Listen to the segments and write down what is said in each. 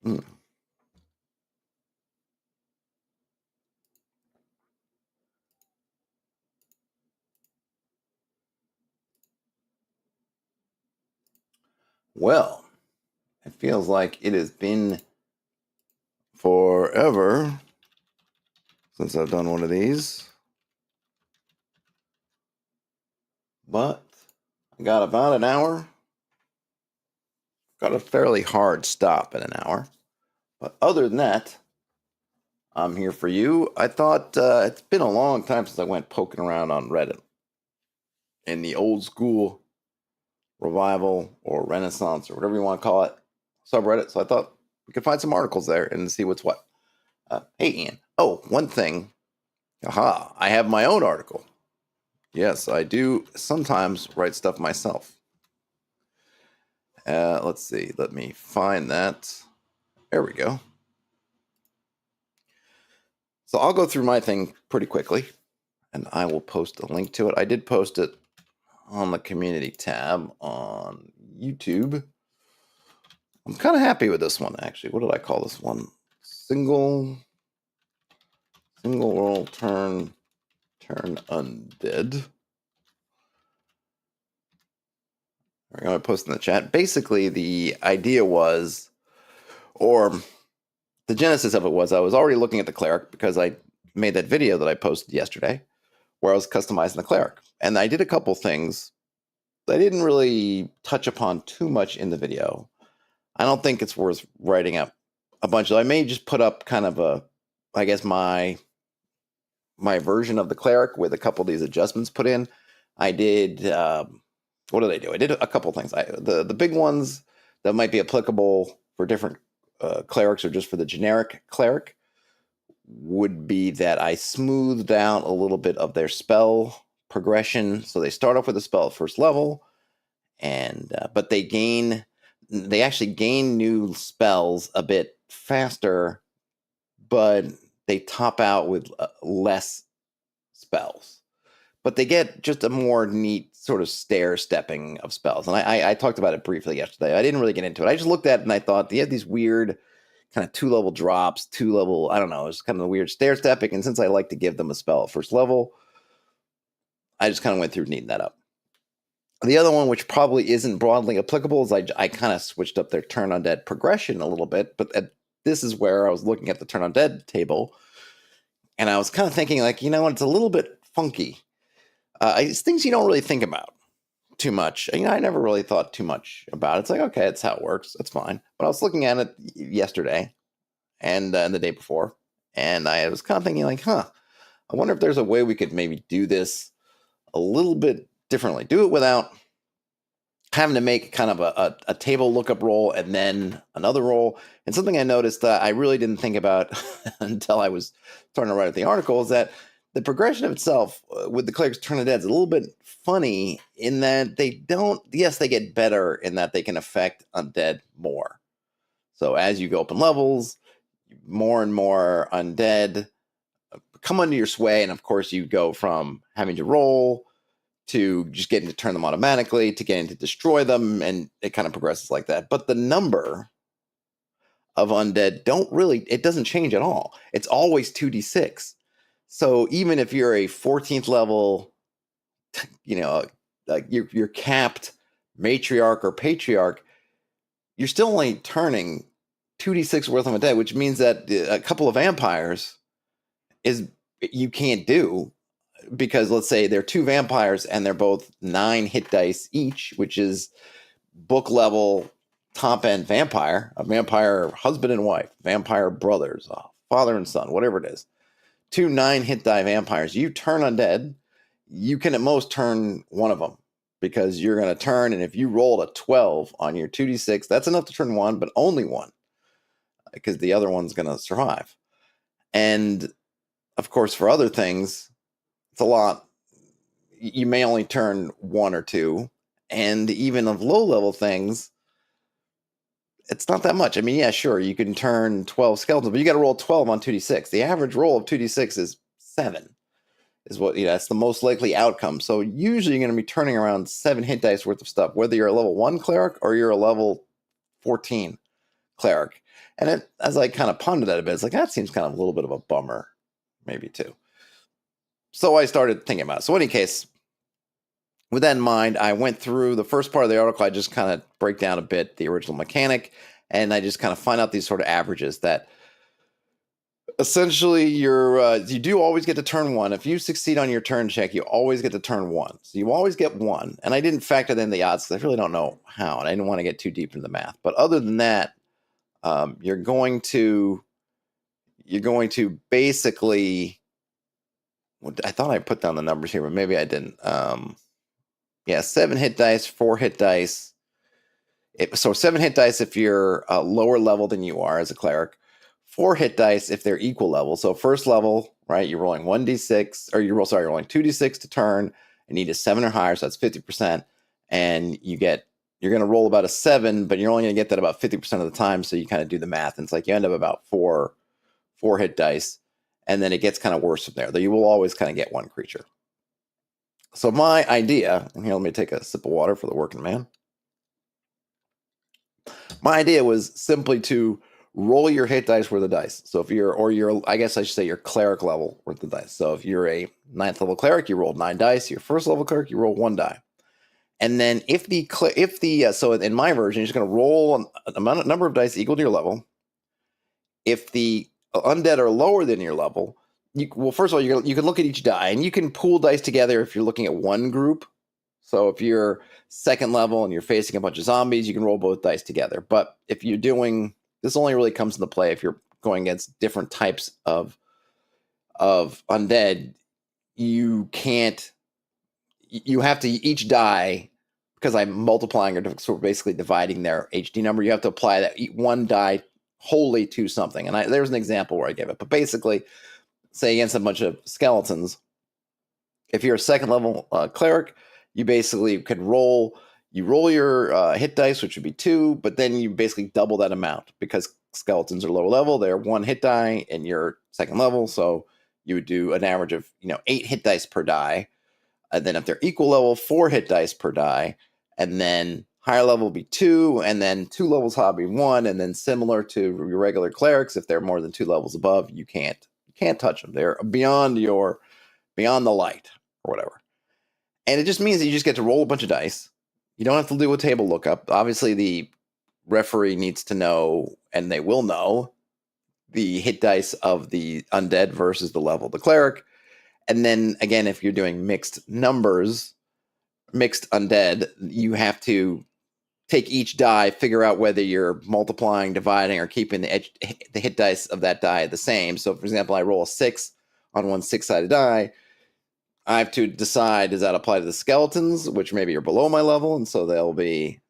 Hmm. Well, it feels like it has been forever since I've done one of these. But I got about an hour. Got a fairly hard stop in an hour. But other than that, I'm here for you. I thought it's been a long time since I went poking around on Reddit in the old school revival or renaissance or whatever you want to call it subreddit. So I thought we could find some articles there and see what's what. Hey, Ian. Oh, one thing. Aha, I have my own article. Yes, I do sometimes write stuff myself. Let's see. Let me find that. There we go. So I'll go through my thing pretty quickly, and I will post a link to it. I did post it on the community tab on YouTube. I'm kind of happy with this one, actually. What did I call this one? Single roll turn undead. I'm going to post in the chat. Basically, the idea was, or the genesis of it was, I was already looking at the cleric because I made that video that I posted yesterday where I was customizing the cleric. And I did a couple things I didn't really touch upon too much in the video. I don't think it's worth writing up a bunch of. I may just put up kind of a, I guess, my version of the cleric with a couple of these adjustments put in. I did, what did I do? I did a couple of things. The big ones that might be applicable for different clerics or just for the generic cleric would be that I smoothed out a little bit of their spell progression. So they start off with a spell at first level, and but they actually gain new spells a bit faster, but they top out with less spells. But they get just a more neat sort of stair stepping of spells. And I talked about it briefly yesterday. I didn't really get into it. I just looked at it and I thought they had these weird kind of 2-level drops, 2-level, I don't know, it's kind of a weird stair stepping. And since I like to give them a spell at first level, I just kind of went through neating that up. The other one, which probably isn't broadly applicable, is I kind of switched up their turn undead progression a little bit. But this is where I was looking at the turn undead table, and I was kind of thinking, like, it's a little bit funky. It's things you don't really think about too much. I never really thought too much about it. It's like, okay, that's how it works. That's fine. But I was looking at it yesterday and the day before, and I was kind of thinking, like, I wonder if there's a way we could maybe do this a little bit differently. Do it without having to make kind of a table lookup roll and then another roll. And something I noticed that I really didn't think about until I was starting to write the article is that the progression of itself with the cleric's turn of dead is a little bit funny in that they get better in that they can affect undead more. So as you go up in levels, more and more undead come under your sway. And of course, you go from having to roll to just getting to turn them automatically, to getting to destroy them, and it kind of progresses like that. But the number of undead it doesn't change at all. It's always 2d6. So even if you're a 14th level, like you're capped matriarch or patriarch, you're still only turning 2d6 worth of undead, which means that a couple of vampires you can't do. Because let's say they're 2 vampires and they're both 9 hit dice each, which is book level top end vampire, a vampire husband and wife, vampire brothers, father and son, whatever it is. 2 9 hit die vampires. You turn undead, you can at most turn one of them because you're going to turn. And if you rolled a 12 on your 2d6, that's enough to turn one, but only one because the other one's going to survive. And of course, for other things, it's a lot. You may only turn 1 or 2, and even of low-level things, it's not that much. I mean, yeah, sure, you can turn 12 skeletons, but you got to roll 12 on 2d6. The average roll of 2d6 is 7, is what, that's the most likely outcome. So usually you're going to be turning around 7 hit dice worth of stuff, whether you're a level 1 cleric or you're a level 14 cleric. And as I kind of pondered that a bit, it's like, that seems kind of a little bit of a bummer, maybe too. So I started thinking about it. So in any case, with that in mind, I went through the first part of the article. I just kind of break down a bit the original mechanic, and I just kind of find out these sort of averages that essentially you do always get to turn one. If you succeed on your turn check, you always get to turn one. So you always get one. And I didn't factor in the odds because I really don't know how, and I didn't want to get too deep into the math. But other than that, you're going to basically. I thought I put down the numbers here, but maybe I didn't. 7 hit dice, 4 hit dice. So 7 hit dice if you're lower level than you are as a cleric. 4 hit dice if they're equal level. So first level, right, you're rolling 1d6, or you're rolling 2d6 to turn. You need a 7 or higher, so that's 50%. And you're going to roll about a 7, but you're only going to get that about 50% of the time. So you kind of do the math, and it's like you end up about 4 hit dice, and then it gets kind of worse from there. Though you will always kind of get one creature. So my idea, and here, let me take a sip of water for the working man. My idea was simply to roll your hit dice worth of dice. So if I guess I should say your cleric level worth of dice. So if you're a 9th level cleric, you roll 9 dice. Your first level cleric, you roll 1 die. And then so in my version, you're just going to roll a number of dice equal to your level. If the undead are lower than your level, first of all, you can look at each die, and you can pool dice together if you're looking at one group. So if you're 2nd level and you're facing a bunch of zombies, you can roll both dice together. But if you're doing, this only really comes into play if you're going against different types of undead. You have to, each die, because I'm multiplying or sort of basically dividing their HD number, you have to apply that one die wholly to something. And there's an example where I gave it. But basically, say against a bunch of skeletons, if you're a 2nd level cleric, you basically could roll your hit dice, which would be 2, but then you basically double that amount because skeletons are lower level. They're 1 hit die and you're 2nd level. So you would do an average of 8 hit dice per die. And then if they're equal level, 4 hit dice per die. And then higher level will be 2, and then 2 levels higher be 1. And then similar to your regular clerics, if they're more than 2 levels above, you can't touch them. They're beyond the light or whatever. And it just means that you just get to roll a bunch of dice. You don't have to do a table lookup. Obviously, the referee needs to know, and they will know, the hit dice of the undead versus the level of the cleric. And then, again, if you're doing mixed numbers, mixed undead, you have to take each die, figure out whether you're multiplying, dividing, or keeping the hit dice of that die the same. So, for example, I roll a 6 on one 6-sided die. I have to decide, does that apply to the skeletons, which maybe are below my level, and so that will be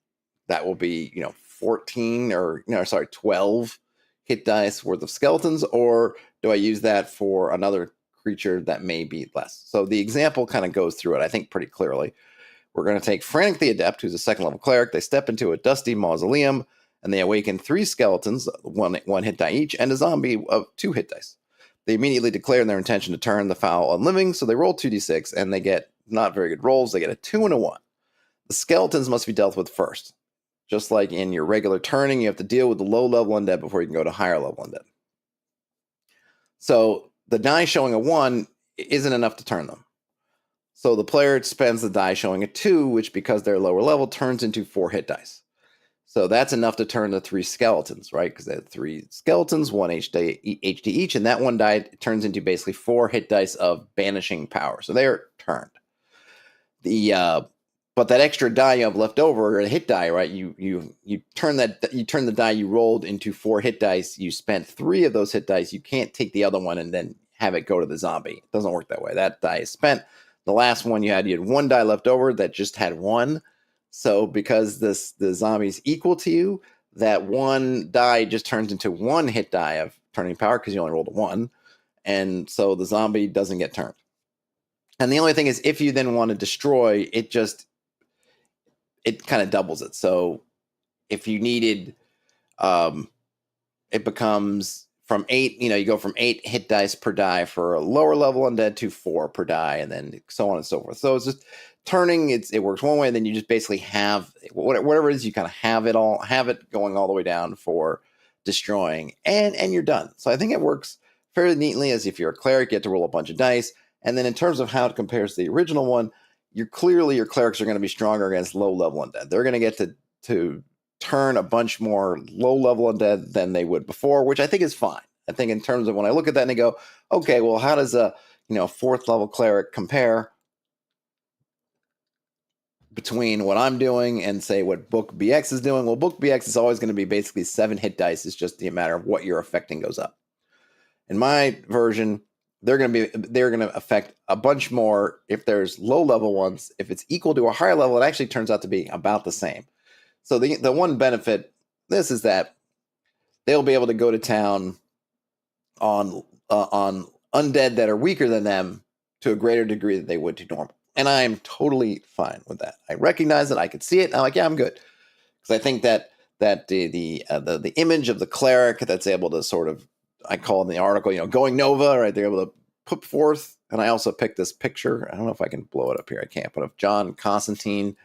14 or 12 hit dice worth of skeletons, or do I use that for another creature that may be less? So the example kind of goes through it, I think, pretty clearly. We're going to take Frantic the Adept, who's a 2nd level cleric. They step into a dusty mausoleum, and they awaken 3 skeletons, one hit die each, and a zombie of 2 hit dice. They immediately declare their intention to turn the foul on living, so they roll 2d6, and they get not very good rolls. They get a 2 and a 1. The skeletons must be dealt with first. Just like in your regular turning, you have to deal with the low-level undead before you can go to higher-level undead. So the die showing a 1 isn't enough to turn them. So the player spends the die showing a 2, which, because they're lower level, turns into 4 hit dice. So that's enough to turn the 3 skeletons, right? Because they have 3 skeletons, 1 HD each, and that one die turns into basically 4 hit dice of banishing power. So they're turned. But that extra die you have left over, a hit die, right? You turn the die you rolled into 4 hit dice. You spent 3 of those hit dice. You can't take the other one and then have it go to the zombie. It doesn't work that way. That die is spent. The last one you had 1 die left over that just had 1. So because the zombie's equal to you, that 1 die just turns into 1 hit die of turning power because you only rolled a 1. And so the zombie doesn't get turned. And the only thing is, if you then want to destroy, it kind of doubles it. So if you needed, it becomes from 8, you go from 8 hit dice per die for a lower level undead to 4 per die, and then so on and so forth. So it's just turning, it works one way, and then you just basically have whatever it is, you kind of have it going all the way down for destroying, and you're done. So I think it works fairly neatly as if you're a cleric, you get to roll a bunch of dice. And then in terms of how it compares to the original one, your clerics are going to be stronger against low-level undead. They're going to get to turn a bunch more low-level undead than they would before, which I think is fine. I think in terms of when I look at that and I go, okay, well, how does a 4th level cleric compare between what I'm doing and say what Book BX is doing? Well, Book BX is always going to be basically 7 hit dice. It's just the matter of what you're affecting goes up. In my version, they're going to affect a bunch more if there's low level ones. If it's equal to a higher level, it actually turns out to be about the same. So the one benefit this is that they'll be able to go to town on undead that are weaker than them to a greater degree than they would to normal. And I am totally fine with that. I recognize it. I could see it. And I'm like, yeah, I'm good. Because I think that the image of the cleric that's able to sort of, I call in the article, going Nova, right? They're able to put forth. And I also picked this picture. I don't know if I can blow it up here. I can't. But of John Constantine.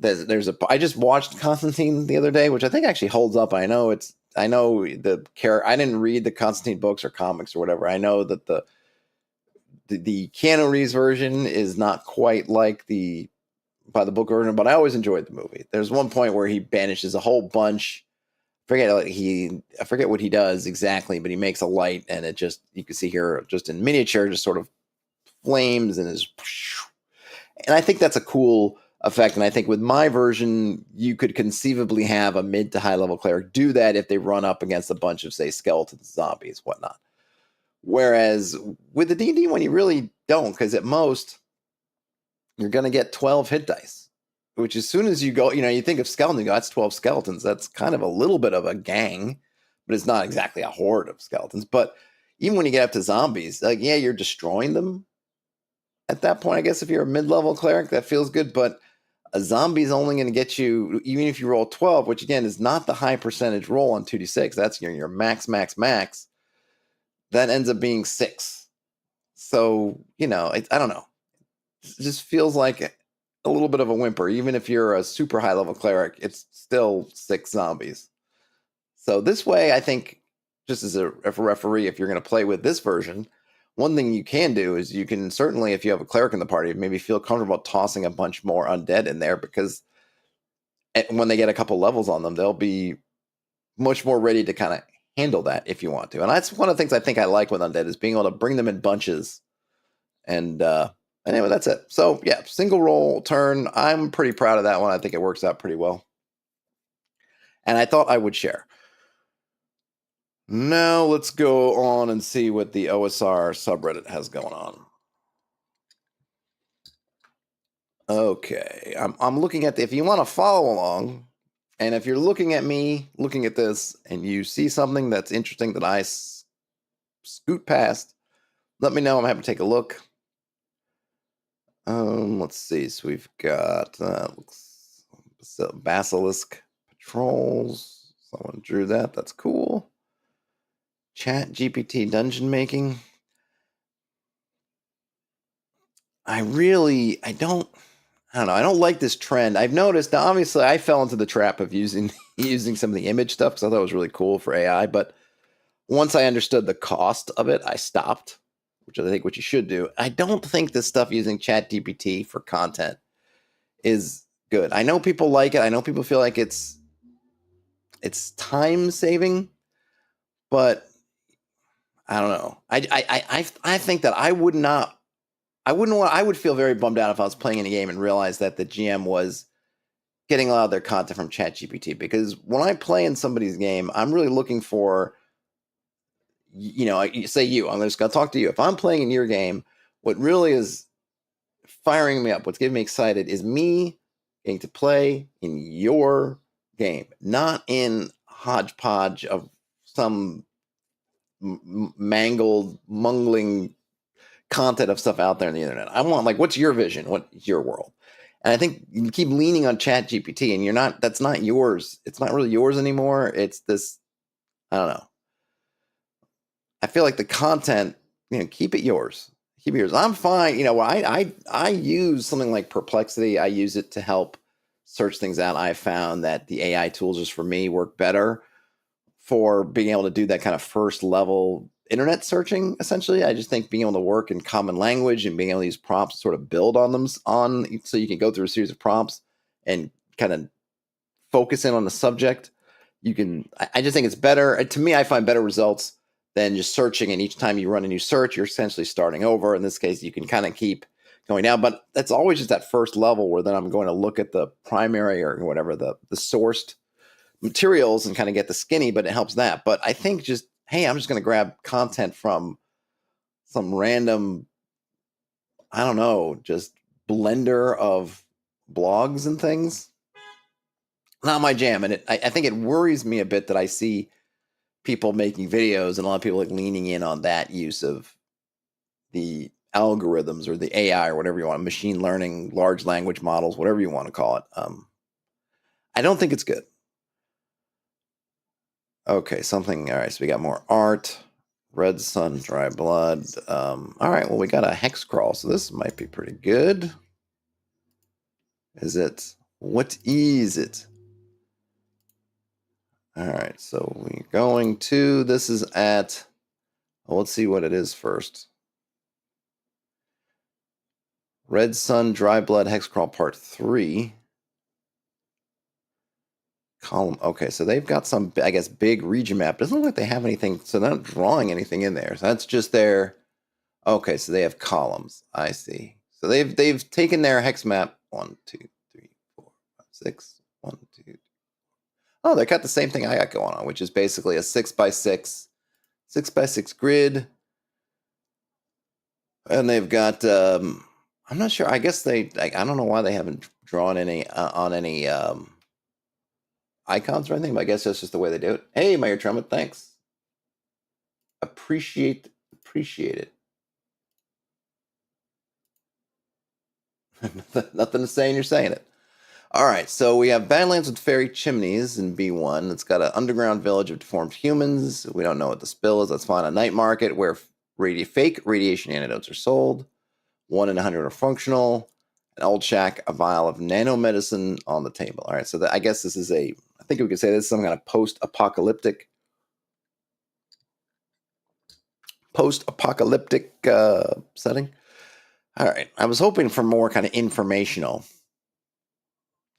I just watched Constantine the other day, which I think actually holds up. I know the character. I didn't read the Constantine books or comics or whatever. I know that the Keanu Reeves version is not quite like the by the book version, but I always enjoyed the movie. There's one point where he banishes a whole bunch. I forget what he does exactly, but he makes a light, and it just, you can see here just in miniature, just sort of flames and and I think that's a cool effect. And I think with my version, you could conceivably have a mid to high level cleric do that if they run up against a bunch of, say, skeletons, zombies, whatnot. Whereas with the D&D one, you really don't, because at most you're going to get 12 hit dice, which as soon as you go, you think of skeletons, you go, that's 12 skeletons. That's kind of a little bit of a gang, but it's not exactly a horde of skeletons. But even when you get up to zombies, like, yeah, you're destroying them at that point. I guess if you're a mid-level cleric, that feels good, but a zombie's only going to get you, even if you roll 12, which again is not the high percentage roll on 2d6, that's your max, that ends up being 6. So, I don't know. It just feels like a little bit of a whimper. Even if you're a super high level cleric, it's still 6 zombies. So this way, I think, just as a referee, if you're going to play with this version, one thing you can do is you can certainly, if you have a cleric in the party, maybe feel comfortable tossing a bunch more undead in there, because when they get a couple levels on them, they'll be much more ready to kind of handle that if you want to. And that's one of the things I think I like with undead, is being able to bring them in bunches. And anyway, that's it. So yeah, single roll turn. I'm pretty proud of that one. I think it works out pretty well. And I thought I would share. Now let's go on and see what the OSR subreddit has going on. Okay, I'm looking at if you want to follow along, and if you're looking at me, looking at this, and you see something that's interesting that I scoot past, let me know. I'm happy to take a look. Let's see. So we've got Basilisk Patrols. Someone drew that. That's cool. Chat GPT dungeon making. I don't know. I don't like this trend. I've noticed, now obviously I fell into the trap of using some of the image stuff because I thought it was really cool for AI. But once I understood the cost of it, I stopped, which I think what you should do. I don't think this stuff using ChatGPT for content is good. I know people like it. I know people feel like it's time saving, but I don't know. I think that I would feel very bummed out if I was playing in a game and realized that the GM was getting a lot of their content from ChatGPT, because when I play in somebody's game, I'm really looking for, say you, I'm just going to talk to you. If I'm playing in your game, what really is firing me up, what's getting me excited, is me getting to play in your game, not in hodgepodge of some mangled, mungling content of stuff out there on the internet. I want, like, what's your vision? What's your world? And I think you keep leaning on Chat GPT, and that's not yours. It's not really yours anymore. It's this, I don't know. I feel like the content, keep it yours. Keep it yours. I'm fine. I use something like Perplexity. I use it to help search things out. I found that the AI tools just for me work better for being able to do that kind of first level internet searching. Essentially, I just think being able to work in common language and being able to use prompts to sort of build on them so you can go through a series of prompts and kind of focus in on the subject. I just think it's better. To me, I find better results than just searching. And each time you run a new search, you're essentially starting over. In this case, you can kind of keep going down, but that's always just that first level where then I'm going to look at the primary or whatever, the sourced materials and kind of get the skinny, but it helps that. But I think just, hey, I'm just going to grab content from some random, I don't know, just blender of blogs and things. Not my jam. And I think it worries me a bit that I see people making videos and a lot of people like leaning in on that use of the algorithms or the AI or whatever you want, machine learning, large language models, whatever you want to call it. I don't think it's good. Okay, something. All right, so we got more art. Red Sun, Dry Blood. All right, well, we got a hex crawl, so this might be pretty good. Is it? What is it? All right, so we're going to, this is at, well, let's see what it is first. Red Sun, Dry Blood, Hex Crawl Part 3. Column, okay, so they've got some, I guess, big region map. Doesn't look like they have anything, so they're not drawing anything in there. So that's just their, okay, so they have columns. I see. So they've taken their hex map, 1, 2, 3, 4, 5, 6, 1, 2, 3. Oh, they got the same thing I got going on, which is basically a 6x6, 6x6 grid. And they've got, I'm not sure. I guess I don't know why they haven't drawn any on any icons or anything, but I guess that's just the way they do it. Hey, Mayor Trumpet, thanks. Appreciate it. Nothing to say, and you're saying it. All right, so we have Badlands with Fairy Chimneys in B1. It's got an underground village of deformed humans. We don't know what the spill is. Let's find a night market where fake radiation antidotes are sold. 1 in 100 are functional. An old shack, a vial of nanomedicine on the table. All right, so I guess this is I think we could say this is some kind of post-apocalyptic setting. All right, I was hoping for more kind of informational.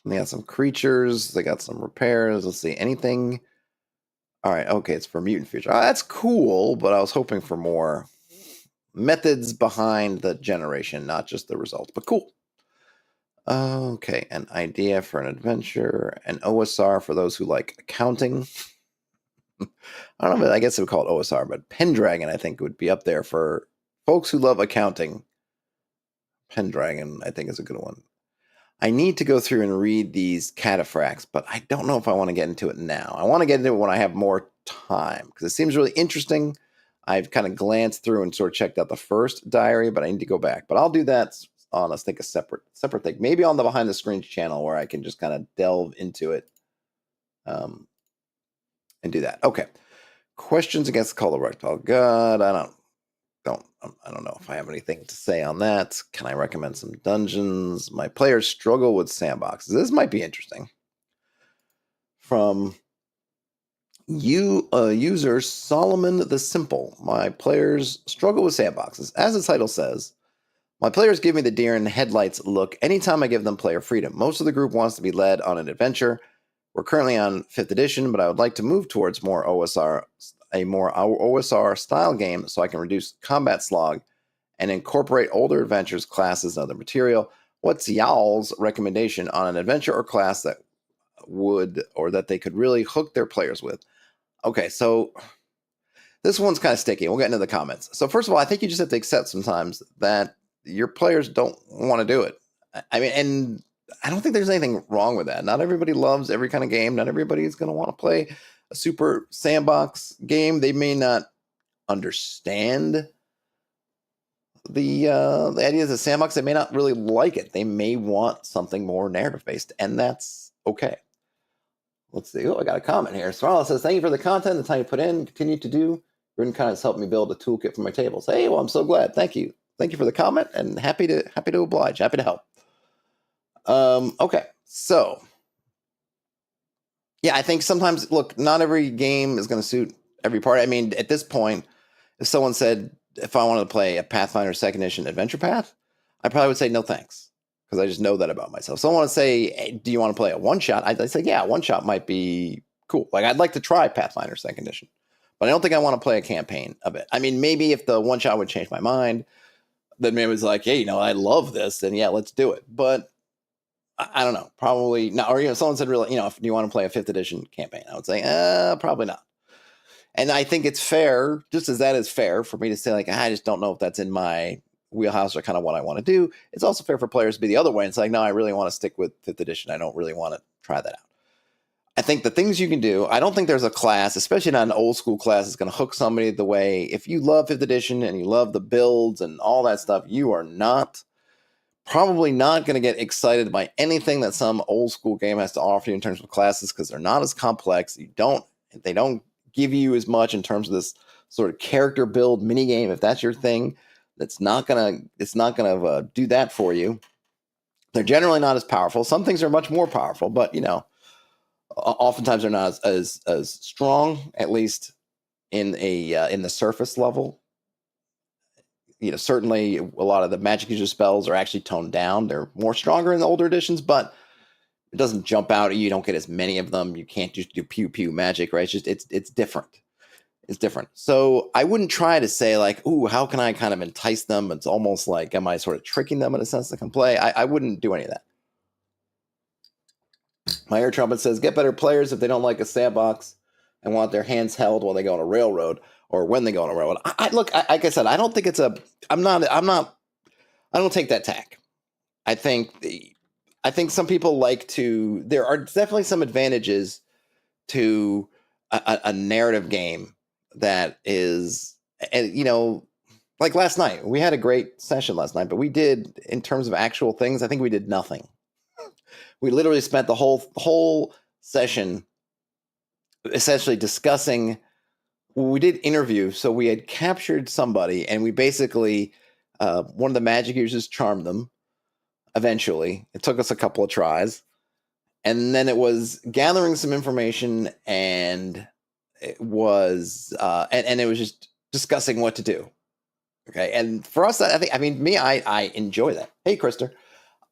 They got some creatures. They got some repairs. Let's see, anything. All right, okay, it's for mutant future. Oh, that's cool, but I was hoping for more methods behind the generation, not just the results, but cool. Okay, an idea for an adventure, an OSR for those who like accounting. I don't know, I guess they would call it OSR, but Pendragon, I think, would be up there for folks who love accounting. Pendragon, I think, is a good one. I need to go through and read these cataphracts, but I don't know if I want to get into it now. I want to get into it when I have more time, because it seems really interesting. I've kind of glanced through and sort of checked out the first diary, but I need to go back. But I'll do that on, let's think, a separate thing. Maybe on the Behind the Screens channel where I can just kind of delve into it and do that. Okay. Questions against the colorectal god. I don't know if I have anything to say on that. Can I recommend some dungeons? My players struggle with sandboxes. This might be interesting. From user Solomon the Simple. My players struggle with sandboxes. As the title says, my players give me the deer in the headlights look anytime I give them player freedom. Most of the group wants to be led on an adventure. We're currently on 5th edition, but I would like to move towards a more OSR style game so I can reduce combat slog and incorporate older adventures, classes, and other material. What's y'all's recommendation on an adventure or class that they could really hook their players with? Okay, so this one's kind of sticky. We'll get into the comments. So first of all, I think you just have to accept sometimes that your players don't want to do it. I mean, and I don't think there's anything wrong with that. Not everybody loves every kind of game. Not everybody is going to want to play a super sandbox game. They may not understand the ideas of sandbox. They may not really like it. They may want something more narrative based, and that's okay. Let's see. Oh, I got a comment here. Sarala says, "Thank you for the content. The time you put in, continue to do. Written content has helped me build a toolkit for my tables." Hey, well, I'm so glad. Thank you. Thank you for the comment, and happy to oblige. Happy to help. Okay, so Yeah, I think sometimes, look, not every game is going to suit every party. I mean, at this point, if someone said, if I wanted to play a Pathfinder 2nd Edition Adventure Path, I probably would say no thanks, because I just know that about myself. Someone would say, hey, do you want to play a one-shot? I'd say, yeah, one-shot might be cool. Like, I'd like to try Pathfinder 2nd Edition, but I don't think I want to play a campaign of it. I mean, maybe if the one-shot would change my mind, then maybe it's like, hey, I love this, then yeah, let's do it. But I don't know, probably not. Or, someone said, really, if you want to play a 5th edition campaign, I would say, probably not. And I think it's fair, just as that is fair for me to say, like, I just don't know if that's in my wheelhouse or kind of what I want to do. It's also fair for players to be the other way and say, like, no, I really want to stick with 5th edition. I don't really want to try that out. I think the things you can do, I don't think there's a class, especially not an old school class, that's going to hook somebody the way, if you love 5th edition and you love the builds and all that stuff, you are probably not going to get excited by anything that some old school game has to offer you in terms of classes, because they're not as complex. They don't give you as much in terms of this sort of character build mini game. If that's your thing, it's not gonna do that for you. They're generally not as powerful. Some things are much more powerful, but oftentimes they're not as strong, at least in the surface level. Certainly a lot of the magic user spells are actually toned down. They're more stronger in the older editions, but it doesn't jump out at you. You don't get as many of them. You can't just do pew pew magic, right? It's different. It's different. So I wouldn't try to say, like, ooh, how can I kind of entice them? It's almost like, am I sort of tricking them in a sense to come play? I wouldn't do any of that. My air trumpet says, get better players if they don't like a sandbox and want their hands held while they go on a railroad or when they go on a railroad. Look, like I said, I don't think I don't take that tack. I think some people there are definitely some advantages to a narrative game that is, and like last night, we had a great session last night, but we did, in terms of actual things, I think we did nothing. We literally spent the whole session essentially discussing. We did interview, so we had captured somebody, and we basically one of the magic users charmed them. Eventually, it took us a couple of tries, and then it was gathering some information, and it was and it was just discussing what to do. Okay, and for us, I enjoy that. Hey, Krister,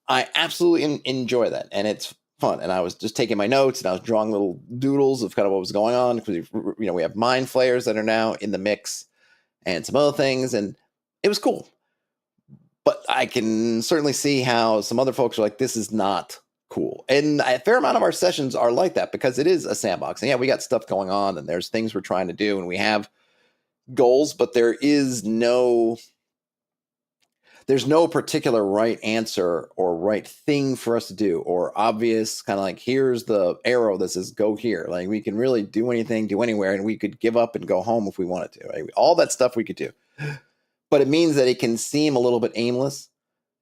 I absolutely enjoy that, and it's fun. And I was just taking my notes, and I was drawing little doodles of kind of what was going on, because we have mind flayers that are now in the mix, and some other things, and it was cool. But I can certainly see how some other folks are like, this is not cool. And a fair amount of our sessions are like that, because it is a sandbox. And yeah, we got stuff going on, and there's things we're trying to do, and we have goals, but there's no particular right answer or right thing for us to do, or obvious kind of like, here's the arrow that says go here. Like, we can really do anything, do anywhere, and we could give up and go home if we wanted to. Right? All that stuff we could do. But it means that it can seem a little bit aimless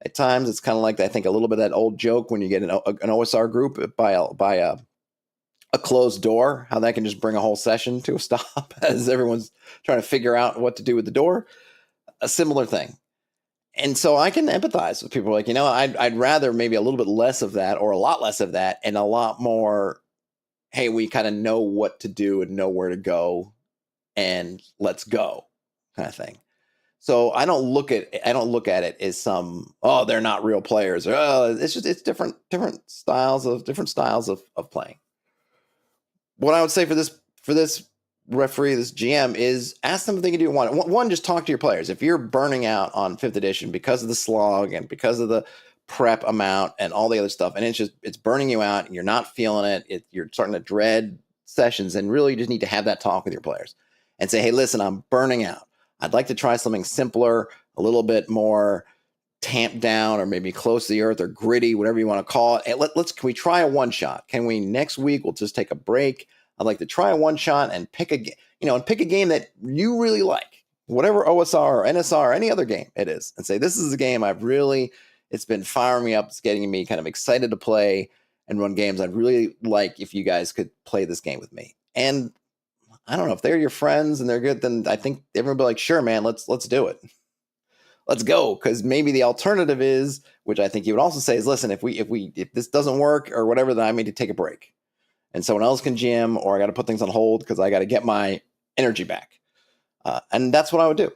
at times. It's kind of like, I think, a little bit of that old joke when you get an OSR group by a closed door, how that can just bring a whole session to a stop as everyone's trying to figure out what to do with the door. A similar thing. And so I can empathize with people like, I'd rather maybe a little bit less of that, or a lot less of that, and a lot more, hey, we kind of know what to do and know where to go, and let's go kind of thing. So I don't look at it as some, oh, they're not real players, or it's different styles of playing. What I would say for this referee, this GM, is ask them if they can do one. Just talk to your players. If you're burning out on 5th edition because of the slog and because of the prep amount and all the other stuff, and it's burning you out, and you're not feeling it, you're starting to dread sessions, and really you just need to have that talk with your players and say, hey, listen, I'm burning out. I'd like to try something simpler, a little bit more tamped down, or maybe close to the earth, or gritty, whatever you want to call it. Can we try a one shot? Can we next week? We'll just take a break. I'd like to try a one shot and pick a game that you really like, whatever OSR or NSR or any other game it is, and say, this is a game it's been firing me up. It's getting me kind of excited to play and run games. I'd really like if you guys could play this game with me. And I don't know, if they're your friends and they're good, then I think everyone will be like, sure, man, let's do it. Let's go. Because maybe the alternative is, which I think you would also say, is, listen, if this doesn't work or whatever, then I need to take a break. and someone else can GM, or I got to put things on hold because I got to get my energy back. And that's what I would do.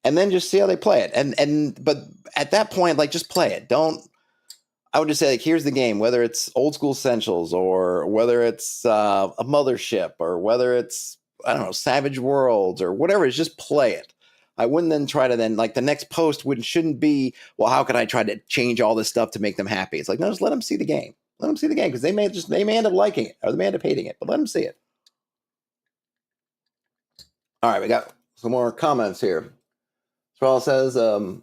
And then just see how they play it. But at that point, like, just play it. I would just say, like, here's the game, whether it's Old School Essentials or whether it's a Mothership or whether it's, I don't know, Savage Worlds or whatever, it's just play it. I wouldn't then try to like, the next post shouldn't be, well, how can I try to change all this stuff to make them happy? It's like, no, just let them see the game. Let them see the game, because they may end up liking it or they may end up hating it, but let them see it. All right, we got some more comments here. Thrall says, about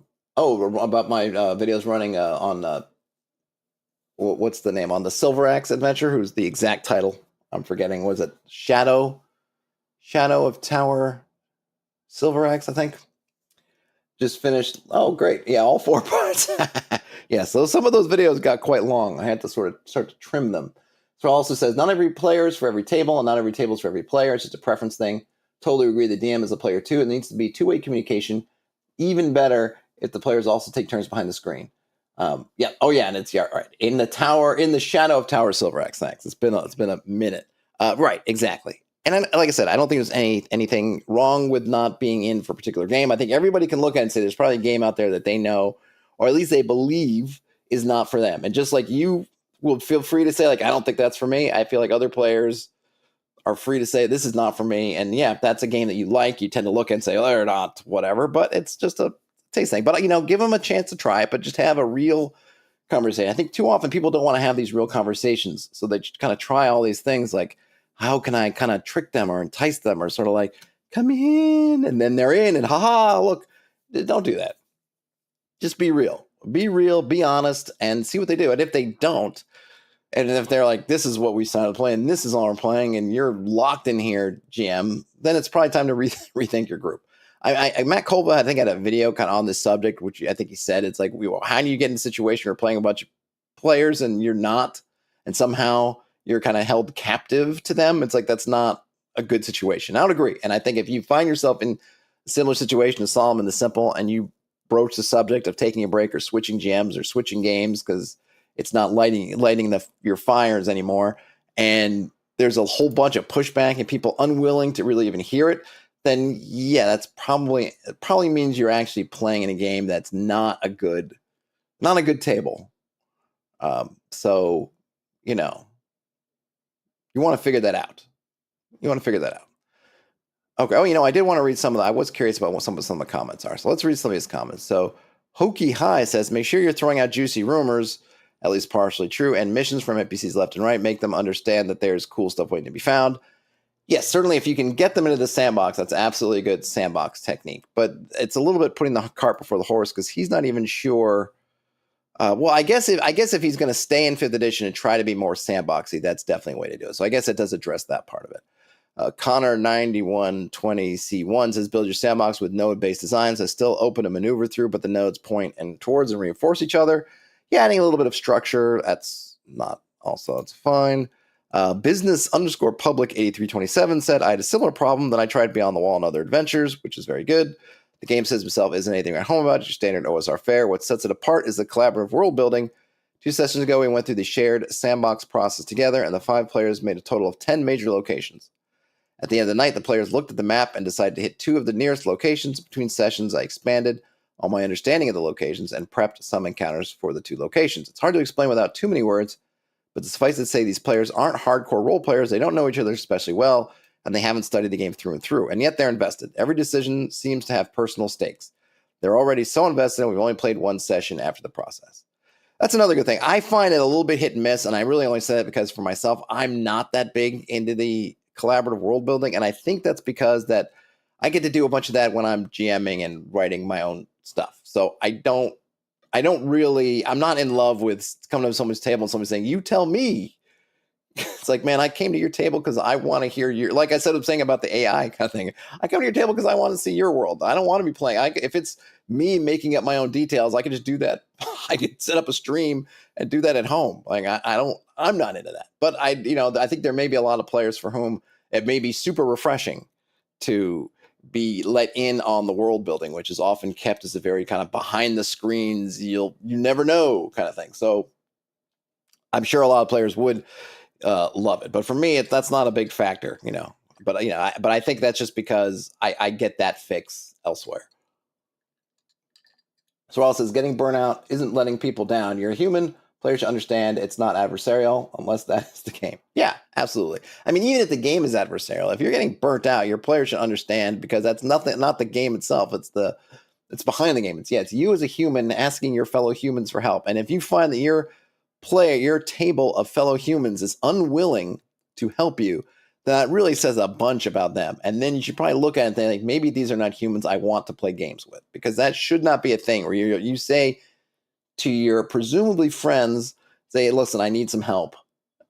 my videos running on, what's the name? On the Silver Axe Adventure, who's the exact title? I'm forgetting. Was it Shadow of Tower Silver Axe, I think? Just finished. Oh, great. Yeah, all 4 parts. Yeah, so some of those videos got quite long. I had to sort of start to trim them. So it also says, not every player is for every table, and not every table is for every player. It's just a preference thing. Totally agree. The DM is a player too. It needs to be two-way communication. Even better if the players also take turns behind the screen. Yeah. Oh, yeah. And it's right in the Shadow of Tower Silver Axe. Thanks. It's been a minute. Right. Exactly. And like I said, I don't think there's anything wrong with not being in for a particular game. I think everybody can look at it and say there's probably a game out there that they know, or at least they believe, is not for them. And just like you will feel free to say, like, I don't think that's for me, I feel like other players are free to say this is not for me. And yeah, if that's a game that you like, you tend to look and say, oh, they're not, whatever. But it's just a taste thing. But, give them a chance to try it, but just have a real conversation. I think too often people don't want to have these real conversations. So they kind of try all these things like, how can I kind of trick them or entice them, or sort of like, come in, and then they're in, and haha, look. Don't do that. Just be real, be honest, and see what they do. And if they don't, and if they're like, this is what we started playing, this is all we're playing, and you're locked in here, GM, then it's probably time to rethink your group. Matt Kolba, I think, had a video kind of on this subject, which I think he said, it's like, how do you get in a situation where you're playing a bunch of players and you're not, and somehow you're kind of held captive to them? It's like, that's not a good situation. I would agree. And I think if you find yourself in a similar situation to Solomon the Simple, and you broach the subject of taking a break or switching GMs or switching games because it's not lighting your fires anymore, and there's a whole bunch of pushback and people unwilling to really even hear it, then yeah, it probably means you're actually playing in a game that's not a good table. So, you want to figure that out. Okay. Oh, I did want to read some of I was curious about what some of the comments are. So let's read some of these comments. So Hokey High says, make sure you're throwing out juicy rumors, at least partially true, and missions from NPCs left and right. Make them understand that there's cool stuff waiting to be found. Yes, certainly if you can get them into the sandbox, that's absolutely a good sandbox technique. But it's a little bit putting the cart before the horse, because he's not even sure. Well, I guess if he's going to stay in 5th edition and try to be more sandboxy, that's definitely a way to do it. So I guess it does address that part of it. Connor 9120C1 says, build your sandbox with node-based designs that's still open to maneuver through, but the nodes point towards and reinforce each other. Yeah, adding a little bit of structure, that's fine. Business_public 8327 said, I had a similar problem that I tried Beyond the Wall and other adventures, which is very good. The game says itself isn't anything at home about it, your standard OSR fare. What sets it apart is the collaborative world building. 2 sessions ago, we went through the shared sandbox process together, and the 5 players made a total of 10 major locations. At the end of the night, the players looked at the map and decided to hit 2 of the nearest locations. Between sessions, I expanded on my understanding of the locations and prepped some encounters for the 2 locations. It's hard to explain without too many words, but suffice it to say, these players aren't hardcore role players. They don't know each other especially well, and they haven't studied the game through and through, and yet they're invested. Every decision seems to have personal stakes. They're already so invested, and we've only played 1 session after the process. That's another good thing. I find it a little bit hit and miss, and I really only say that because for myself, I'm not that big into the collaborative world building, and I think that's because that I get to do a bunch of that when I'm GMing and writing my own stuff. So I'm not in love with coming to someone's table and somebody saying, you tell me. It's like, man, I came to your table because I want to hear your, like I said, I'm saying about the AI kind of thing. I come to your table because I want to see your world. I don't want to be playing. If it's me making up my own details, I can just do that. I could set up a stream and do that at home. Like I'm not into that. But I think there may be a lot of players for whom it may be super refreshing to be let in on the world building, which is often kept as a very kind of behind the screens, you never know kind of thing. So I'm sure a lot of players would love it. But for me, that's not a big factor, you know. But you know, but I think that's just because I get that fix elsewhere. So Raul says, getting burnout isn't letting people down. You're a human. Players should understand it's not adversarial unless that is the game. Yeah, absolutely. I mean, even if the game is adversarial, if you're getting burnt out, your players should understand because that's not the game itself. It's behind the game. It's you as a human asking your fellow humans for help. And if you find that your table of fellow humans is unwilling to help you, that really says a bunch about them. And then you should probably look at it and think, like, maybe these are not humans I want to play games with, because that should not be a thing where you say to your presumably friends, say, listen, I need some help.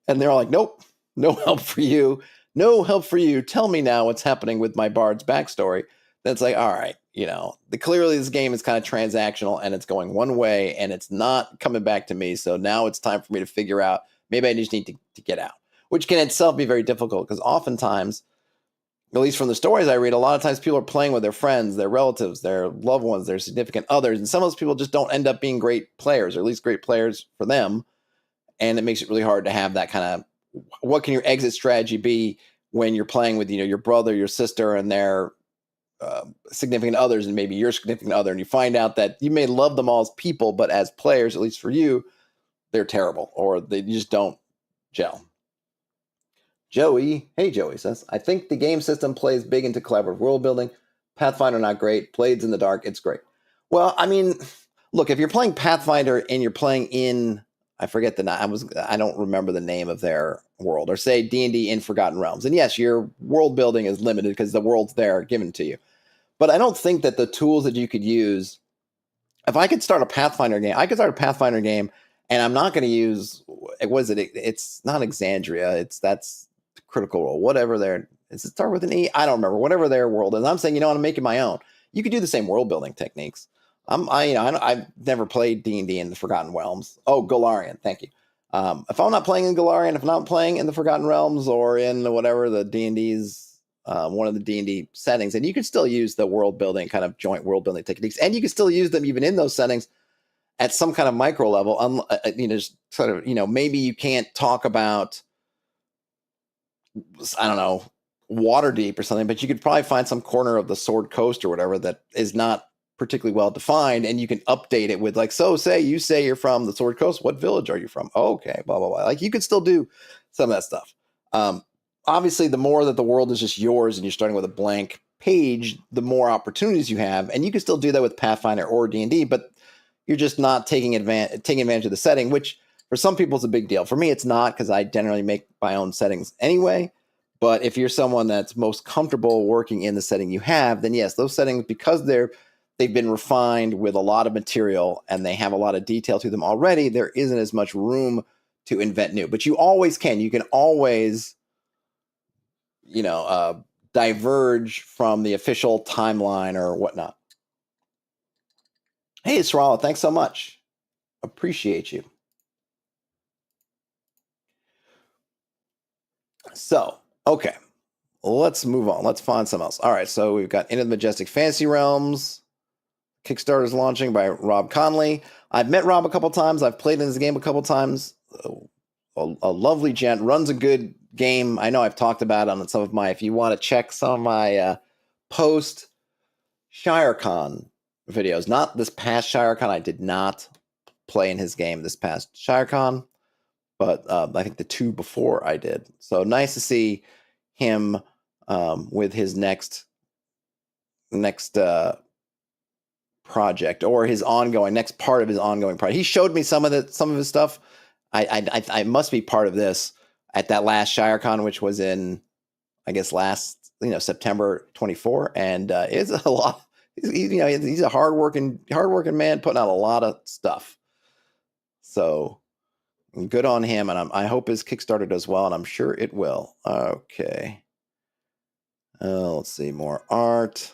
And they're all like, nope, no help for you. No help for you. Tell me now what's happening with my bard's backstory. That's like, all right, you know, clearly this game is kind of transactional and it's going one way and it's not coming back to me. So now it's time for me to figure out, maybe I just need to get out, which can itself be very difficult because oftentimes, at least from the stories I read, a lot of times people are playing with their friends, their relatives, their loved ones, their significant others. And some of those people just don't end up being great players, or at least great players for them. And it makes it really hard to have that kind of, what can your exit strategy be when you're playing with, you know, your brother, your sister, and their significant others, and maybe your significant other, and you find out that you may love them all as people, but as players, at least for you, they're terrible, or they just don't gel. Joey says, I think the game system plays big into collaborative world building. Pathfinder, not great. Blades in the Dark, it's great. Well, I mean, look, if you're playing Pathfinder and you're playing in, I don't remember the name of their world, or say D&D in Forgotten Realms. And yes, your world building is limited because the world's there given to you. But I don't think that the tools that you could use, if I could start a Pathfinder game, and I'm not going to use, it's not Exandria, that's Critical Role, whatever does it start with an E? I don't remember, whatever their world is. I'm saying, you know, I'm making my own. You could do the same world building techniques. I've never played D&D in the Forgotten Realms. Oh, Golarion, thank you. If I'm not playing in Golarion, if I'm not playing in the Forgotten Realms or in whatever the D&D's, one of the D&D settings, and you can still use the world building, kind of joint world building techniques, and you can still use them even in those settings at some kind of micro level. Just sort of, you know, maybe you can't talk about, I don't know, Waterdeep or something, but you could probably find some corner of the Sword Coast or whatever that is not particularly well defined, and you can update it with, like, so say you're from the Sword Coast, what village are you from? Oh, okay, blah blah blah. Like, you could still do some of that stuff. Obviously, the more that the world is just yours and you're starting with a blank page, the more opportunities you have, and you can still do that with Pathfinder or D&D, but you're just not taking advantage of the setting, which for some people is a big deal. For me, it's not, because I generally make my own settings anyway. But if you're someone that's most comfortable working in the setting you have, then yes, those settings, because they've been refined with a lot of material and they have a lot of detail to them already, there isn't as much room to invent new. But you can always, you know, diverge from the official timeline or whatnot. Hey, Sarala, thanks so much. Appreciate you. So, okay, let's move on. Let's find something else. All right, so we've got Into the Majestic Fantasy Realms. Kickstarter is launching by Rob Conley. I've met Rob a couple times. I've played in this game a couple times. A lovely gent, runs a good game. I know I've talked about it on some of my, if you want to check some of my post ShireCon videos, not this past ShireCon. I did not play in his game this past ShireCon, but I think the two before I did. So nice to see him with his next project, or his next part of his ongoing project. He showed me some of his stuff. I must be part of this at that last ShireCon, which was in, I guess, last, September 24, and it's a lot. He's a hardworking man, putting out a lot of stuff. So good on him, and I hope his Kickstarter does well, and I'm sure it will. Okay. Let's see, more art.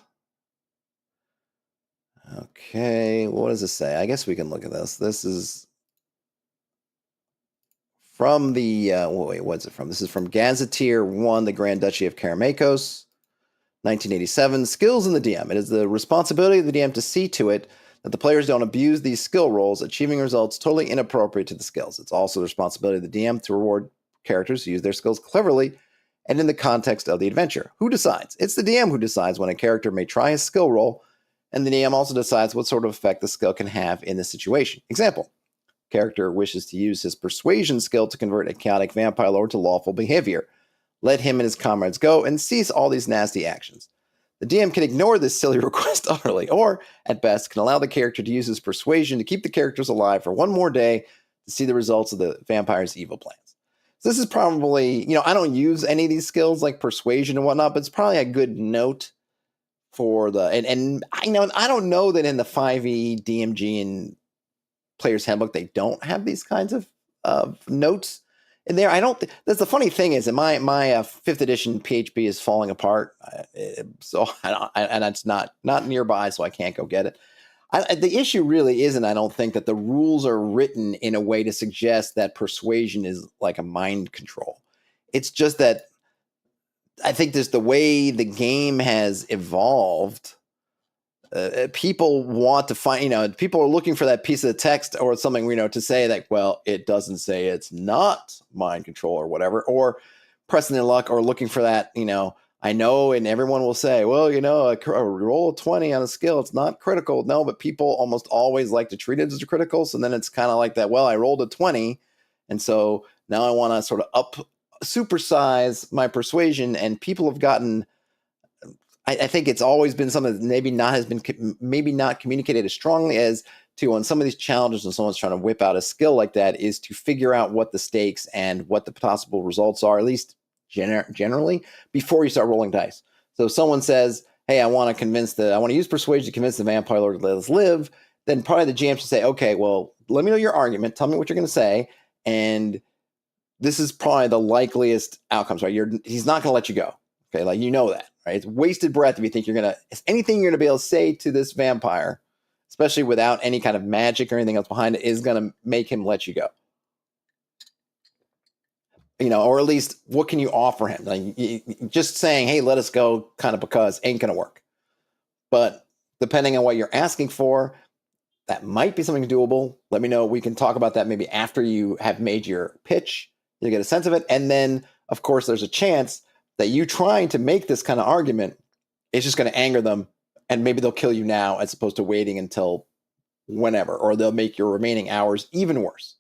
Okay, what does it say? I guess we can look at this. This is from the, what's it from? This is from Gazetteer 1, the Grand Duchy of Karamakos, 1987. Skills in the DM. It is the responsibility of the DM to see to it that the players don't abuse these skill rolls, achieving results totally inappropriate to the skills. It's also the responsibility of the DM to reward characters to use their skills cleverly and in the context of the adventure. Who decides? It's the DM who decides when a character may try a skill roll, and the DM also decides what sort of effect the skill can have in the situation. Example, character wishes to use his persuasion skill to convert a chaotic vampire lord to lawful behavior. Let him and his comrades go and cease all these nasty actions. The DM can ignore this silly request utterly, or, at best, can allow the character to use his persuasion to keep the characters alive for one more day to see the results of the vampire's evil plans. So this is probably, I don't use any of these skills like persuasion and whatnot, but it's probably a good note for the, and I don't know that in the 5e DMG and Player's Handbook they don't have these kinds of notes in there. I don't. That's the funny thing is that my 5th edition PHP is falling apart, so and it's not nearby, so I can't go get it. The issue really isn't, I don't think, that the rules are written in a way to suggest that persuasion is like a mind control. It's just that I think there's the way the game has evolved. People want to find, people are looking for that piece of the text or something, to say that, well, it doesn't say it's not mind control or whatever, or pressing their luck or looking for that, I know, and everyone will say, well, a roll of 20 on a skill, it's not critical. No, but people almost always like to treat it as a critical. So then it's kind of like that, well, I rolled a 20. And so now I want to sort of supersize my persuasion. And people have gotten, I think it's always been something that maybe not communicated as strongly as to on some of these challenges when someone's trying to whip out a skill like that, is to figure out what the stakes and what the possible results are, at least generally, before you start rolling dice. So if someone says, hey, I want to use persuasion to convince the vampire lord to let us live, then probably the GM should say, okay, well, let me know your argument. Tell me what you're going to say. And this is probably the likeliest outcomes, right? He's not going to let you go. Okay, like that, right? It's wasted breath if you think it's anything you're going to be able to say to this vampire, especially without any kind of magic or anything else behind it, is going to make him let you go. Or at least what can you offer him? Like just saying, hey, let us go kind of because ain't going to work. But depending on what you're asking for, that might be something doable. Let me know. We can talk about that maybe after you have made your pitch. You get a sense of it. And then, of course, there's a chance that you trying to make this kind of argument is just going to anger them, and maybe they'll kill you now as opposed to waiting until whenever, or they'll make your remaining hours even worse.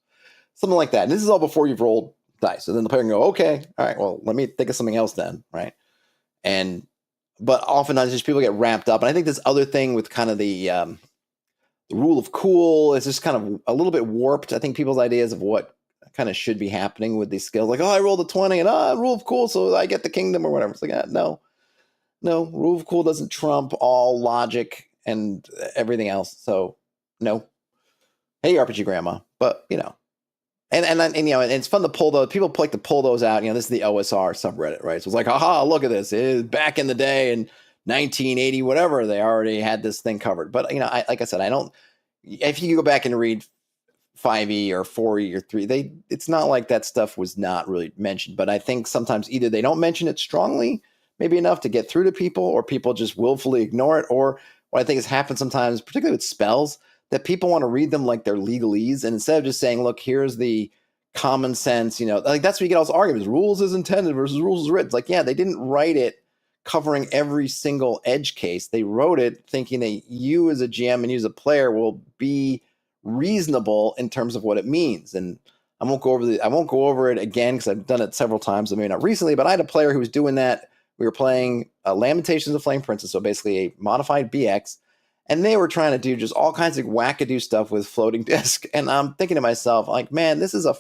Something like that. And this is all before you've rolled dice. So then the player can go, okay, all right, well, let me think of something else then, right? But oftentimes just people get wrapped up. And I think this other thing with kind of the rule of cool is just kind of a little bit warped. I think people's ideas of what kind of should be happening with these skills, like, oh, I rolled a 20 and rule of cool, so I get the kingdom or whatever. It's like, no, rule of cool doesn't trump all logic and everything else. So no. Hey, RPG grandma, but and it's fun to pull those. People like to pull those out. This is the OSR subreddit, right? So it's like, aha, look at this. Back in the day in 1980, whatever, they already had this thing covered. But like I said, I don't. If you go back and read 5e or 4e or 3, it's not like that stuff was not really mentioned. But I think sometimes either they don't mention it strongly, maybe enough to get through to people, or people just willfully ignore it. Or what I think has happened sometimes, particularly with spells, that people want to read them like they're legalese, and instead of just saying, look, here's the common sense, like that's where you get all those arguments, rules as intended versus rules as written. It's like, yeah, they didn't write it covering every single edge case. They wrote it thinking that you as a GM and you as a player will be reasonable in terms of what it means. And I won't go over it again because I've done it several times, maybe not recently, but I had a player who was doing that. We were playing Lamentations of Flame Princess, so basically a modified BX, and they were trying to do just all kinds of wackadoo stuff with floating disc. And I'm thinking to myself, like, man, this is a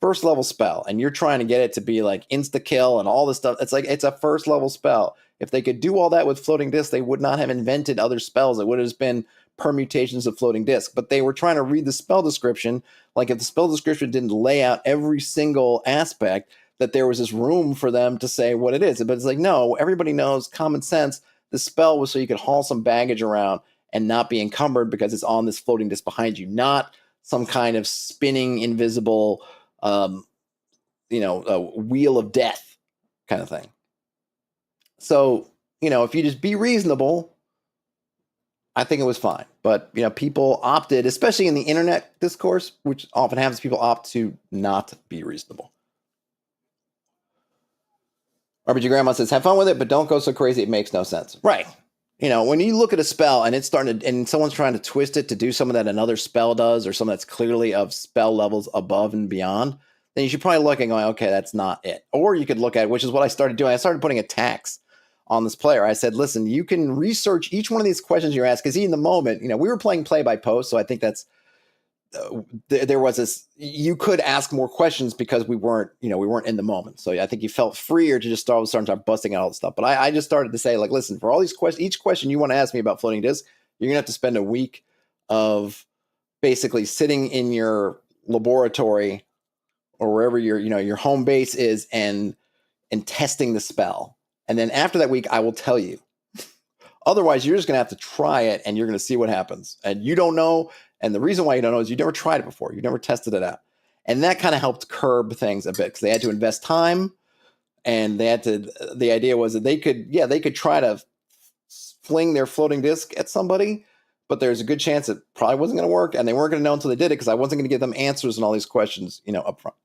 first level spell, and you're trying to get it to be like insta kill and all this stuff. It's like, it's a first level spell. If they could do all that with floating disc, they would not have invented other spells. It would have just been permutations of floating disc. But they were trying to read the spell description. Like, if the spell description didn't lay out every single aspect, that there was this room for them to say what it is. But it's like, no, everybody knows common sense. The spell was so you could haul some baggage around and not be encumbered because it's on this floating disc behind you, not some kind of spinning invisible, a wheel of death kind of thing. So, if you just be reasonable, I think it was fine. But, people opted, especially in the internet discourse, which often happens, people opt to not be reasonable. RPG Grandma says, have fun with it, but don't go so crazy. It makes no sense. Right. You know, when you look at a spell and it's starting to, and someone's trying to twist it to do something that another spell does or something that's clearly of spell levels above and beyond, then you should probably look and go, okay, that's not it. Or you could look at, which is what I started doing. I started putting attacks on this player. I said, listen, you can research each one of these questions you're asked, because in the moment, you know, we were playing play by post, so I think that's there was this, you could ask more questions because we weren't in the moment. So I think you felt freer to just start busting out all the stuff. But I just started to say, like, listen, for all these questions, each question you want to ask me about floating disk, you're gonna have to spend a week of basically sitting in your laboratory or wherever your home base is and testing the spell. And then after that week, I will tell you. Otherwise, you're just going to have to try it and you're going to see what happens. And you don't know. And the reason why you don't know is you never tried it before. You never tested it out. And that kind of helped curb things a bit because they had to invest time. And the idea was that they could try to fling their floating disk at somebody, but there's a good chance it probably wasn't going to work. And they weren't going to know until they did it because I wasn't going to give them answers and all these questions, up front.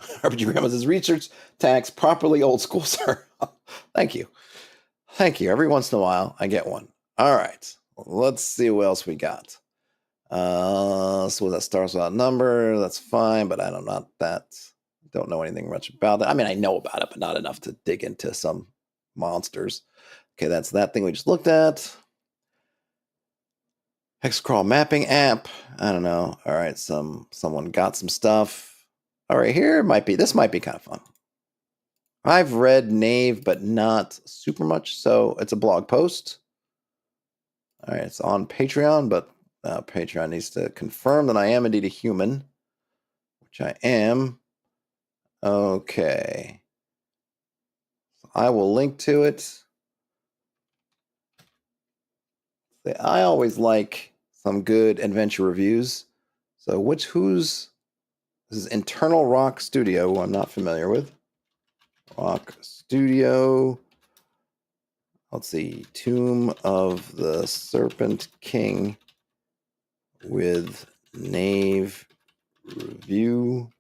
RPG Grandma says, research tax properly old school, sir. Thank you. Every once in a while, I get one. All right. Let's see what else we got. So that starts without number. That's fine, but I don't know anything much about it. I mean, I know about it, but not enough to dig into some monsters. Okay, that's that thing we just looked at. Hexcrawl mapping app. I don't know. All right, someone got some stuff. All right, this might be kind of fun. I've read Knave, but not super much, so it's a blog post. All right, it's on Patreon, but Patreon needs to confirm that I am indeed a human, which I am. Okay. I will link to it. I always like some good adventure reviews. So this is Internal Rock Studio, who I'm not familiar with. Rock Studio. Let's see. Tomb of the Serpent King with Knave review.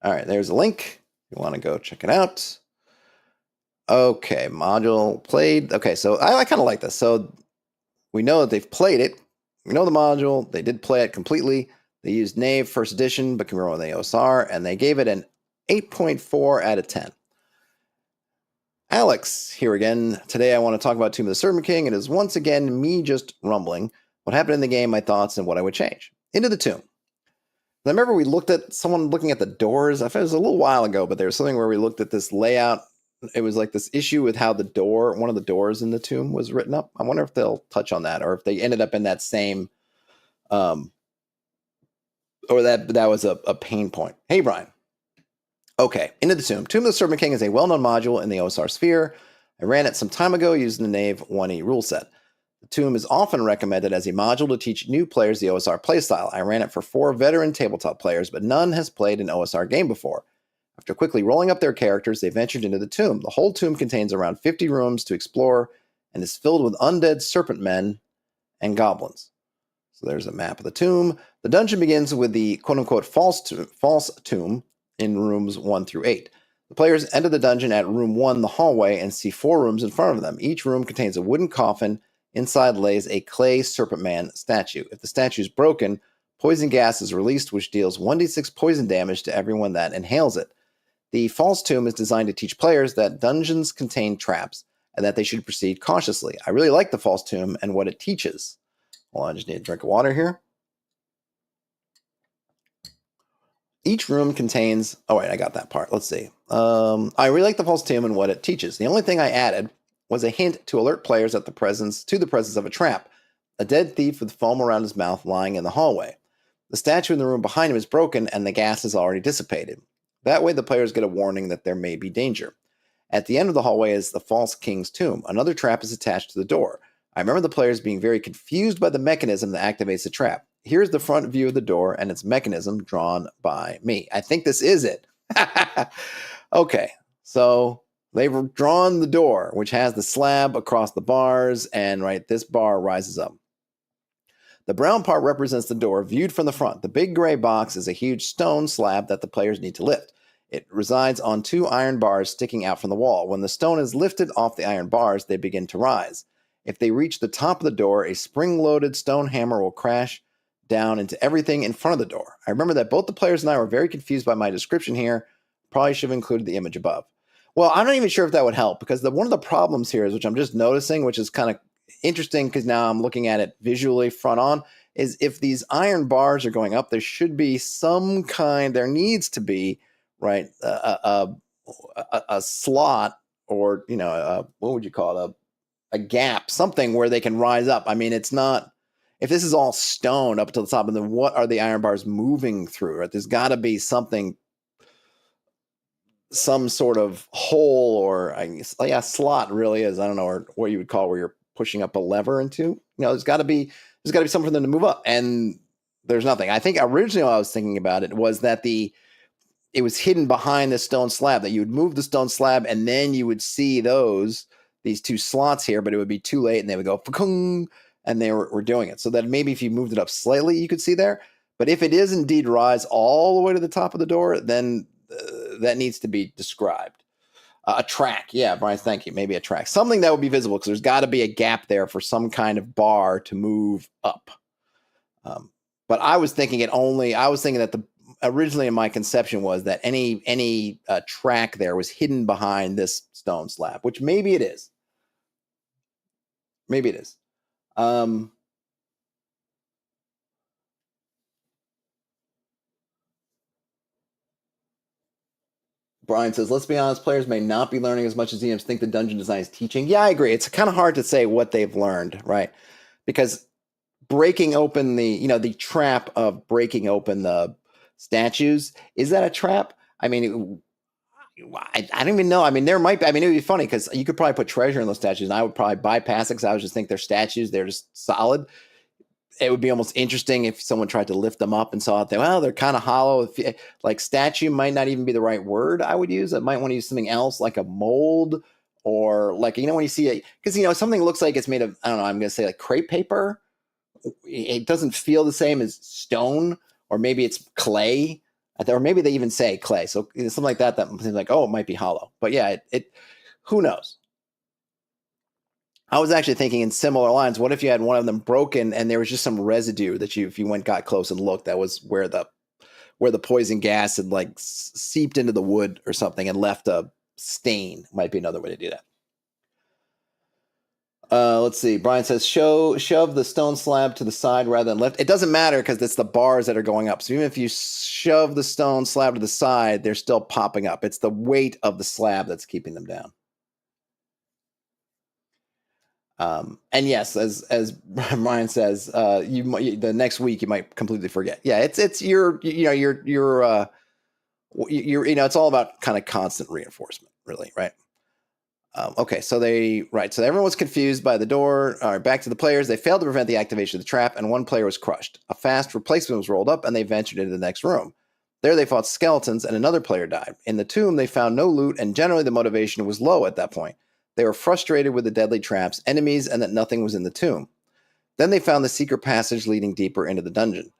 All right, there's a link. You want to go check it out. Okay, module played. Okay, so I kind of like this. So we know that they've played it. We know the module. They did play it completely. They used Knave first edition, but can remember the OSR, and they gave it an 8.4 out of 10. Alex here again. Today I want to talk about Tomb of the Serpent King. It is once again me just rumbling what happened in the game, my thoughts, and what I would change. Into the tomb. I remember we looked at someone looking at the doors. I thought it was a little while ago, but there was something where we looked at this layout. It was like this issue with how one of the doors in the tomb was written up. I wonder if they'll touch on that or if they ended up in that same, or that was a pain point. Hey, Brian. Okay, into the tomb. Tomb of the Serpent King is a well-known module in the OSR sphere. I ran it some time ago using the Knave 1E rule set. The tomb is often recommended as a module to teach new players the OSR playstyle. I ran it for 4 veteran tabletop players, but none has played an OSR game before. After quickly rolling up their characters, they ventured into the tomb. The whole tomb contains around 50 rooms to explore and is filled with undead serpent men and goblins. So there's a map of the tomb. The dungeon begins with the quote-unquote false tomb in rooms 1 through 8. The players enter the dungeon at room 1, the hallway, and see 4 rooms in front of them. Each room contains a wooden coffin. Inside lays a clay serpent man statue. If the statue is broken, poison gas is released, which deals 1d6 poison damage to everyone that inhales it. The false tomb is designed to teach players that dungeons contain traps and that they should proceed cautiously. I really like the false tomb and what it teaches. Hold on, I just need a drink of water here. Each room contains... Oh, wait, I got that part. Let's see. I really like the false tomb and what it teaches. The only thing I added was a hint to alert players to the presence of a trap, a dead thief with foam around his mouth lying in the hallway. The statue in the room behind him is broken and the gas is already dissipated. That way the players get a warning that there may be danger. At the end of the hallway is the false king's tomb. Another trap is attached to the door. I remember the players being very confused by the mechanism that activates the trap. Here's the front view of the door and its mechanism drawn by me. I think this is it. Okay, so they've drawn the door, which has the slab across the bars, and this bar rises up. The brown part represents the door viewed from the front. The big gray box is a huge stone slab that the players need to lift. It resides on 2 iron bars sticking out from the wall. When the stone is lifted off the iron bars, they begin to rise. If they reach the top of the door, a spring-loaded stone hammer will crash down into everything in front of the door. I remember that both the players and I were very confused by my description here. Probably should have included the image above. Well, I'm not even sure if that would help, because one of the problems here is, which I'm just noticing, which is kind of interesting because now I'm looking at it visually front on, is if these iron bars are going up, there should be there needs to be, right, a slot, or, what would you call it, a gap, something where they can rise up. I mean, it's not, if this is all stone up to the top, and then what are the iron bars moving through, right? There's got to be something, some sort of hole, or slot really is, I don't know, or what you would call where you're pushing up a lever into. There's got to be something for them to move up, and there's nothing. I think originally what I was thinking about it was that it was hidden behind the stone slab, that you would move the stone slab and then you would see these 2 slots here, but it would be too late and they would go and they were doing it. So that maybe if you moved it up slightly, you could see there. But if it is indeed rise all the way to the top of the door, then that needs to be described. A track. Yeah, Brian, thank you. Maybe a track. Something that would be visible, because there's got to be a gap there for some kind of bar to move up. But I was thinking that originally in my conception was that any track there was hidden behind this stone slab, which maybe it is. Maybe it is. Brian says, let's be honest, players may not be learning as much as DMs think the dungeon design is teaching. Yeah, I agree. It's kind of hard to say what they've learned, right? Because breaking open the trap of breaking open the statues, is that a trap? I mean, I don't even know. I mean, there might be. I mean, it would be funny because you could probably put treasure in those statues, and I would probably bypass it because I would just think they're statues. They're just solid. It would be almost interesting if someone tried to lift them up and saw it. They're kind of hollow. Like statue might not even be the right word I would use. I might want to use something else, like a mold, or like, when you see it, because, something looks like it's made of, I don't know, I'm going to say like crepe paper. It doesn't feel the same as stone, or maybe it's clay, or maybe they even say clay. So something like that seems like, oh, it might be hollow. But yeah, who knows? I was actually thinking in similar lines. What if you had one of them broken and there was just some residue that if you got close and looked, that was where the poison gas had like seeped into the wood or something and left a stain? Might be another way to do that. Let's see. Brian says, shove the stone slab to the side rather than left. It doesn't matter because it's the bars that are going up. So even if you shove the stone slab to the side, they're still popping up. It's the weight of the slab that's keeping them down. And yes, as Brian says, the next week you might completely forget. Yeah, it's it's all about kind of constant reinforcement, really, right? Okay, so everyone was confused by the door. All right, back to the players. They failed to prevent the activation of the trap, and one player was crushed. A fast replacement was rolled up, and they ventured into the next room. There they fought skeletons, and another player died. In the tomb, they found no loot, and generally the motivation was low at that point. They were frustrated with the deadly traps, enemies, and that nothing was in the tomb. Then they found the secret passage leading deeper into the dungeon.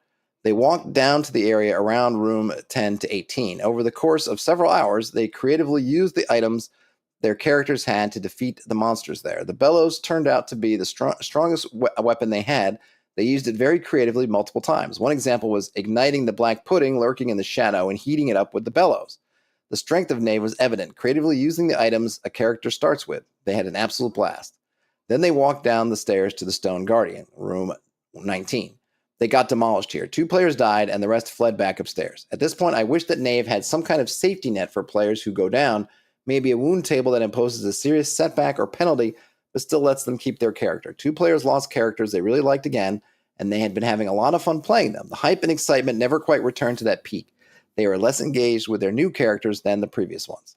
They walked down to the area around room 10 to 18. Over the course of several hours, they creatively used the items their characters had to defeat the monsters there. The bellows turned out to be the strongest weapon they had. They used it very creatively multiple times. One example was igniting the black pudding lurking in the shadow and heating it up with the bellows. The strength of Knave was evident, creatively using the items a character starts with. They had an absolute blast. Then they walked down the stairs to the Stone Guardian, room 19. They got demolished here. 2 players died, and the rest fled back upstairs. At this point, I wish that Knave had some kind of safety net for players who go down, maybe a wound table that imposes a serious setback or penalty, but still lets them keep their character. 2 players lost characters they really liked again, and they had been having a lot of fun playing them. The hype and excitement never quite returned to that peak. They were less engaged with their new characters than the previous ones.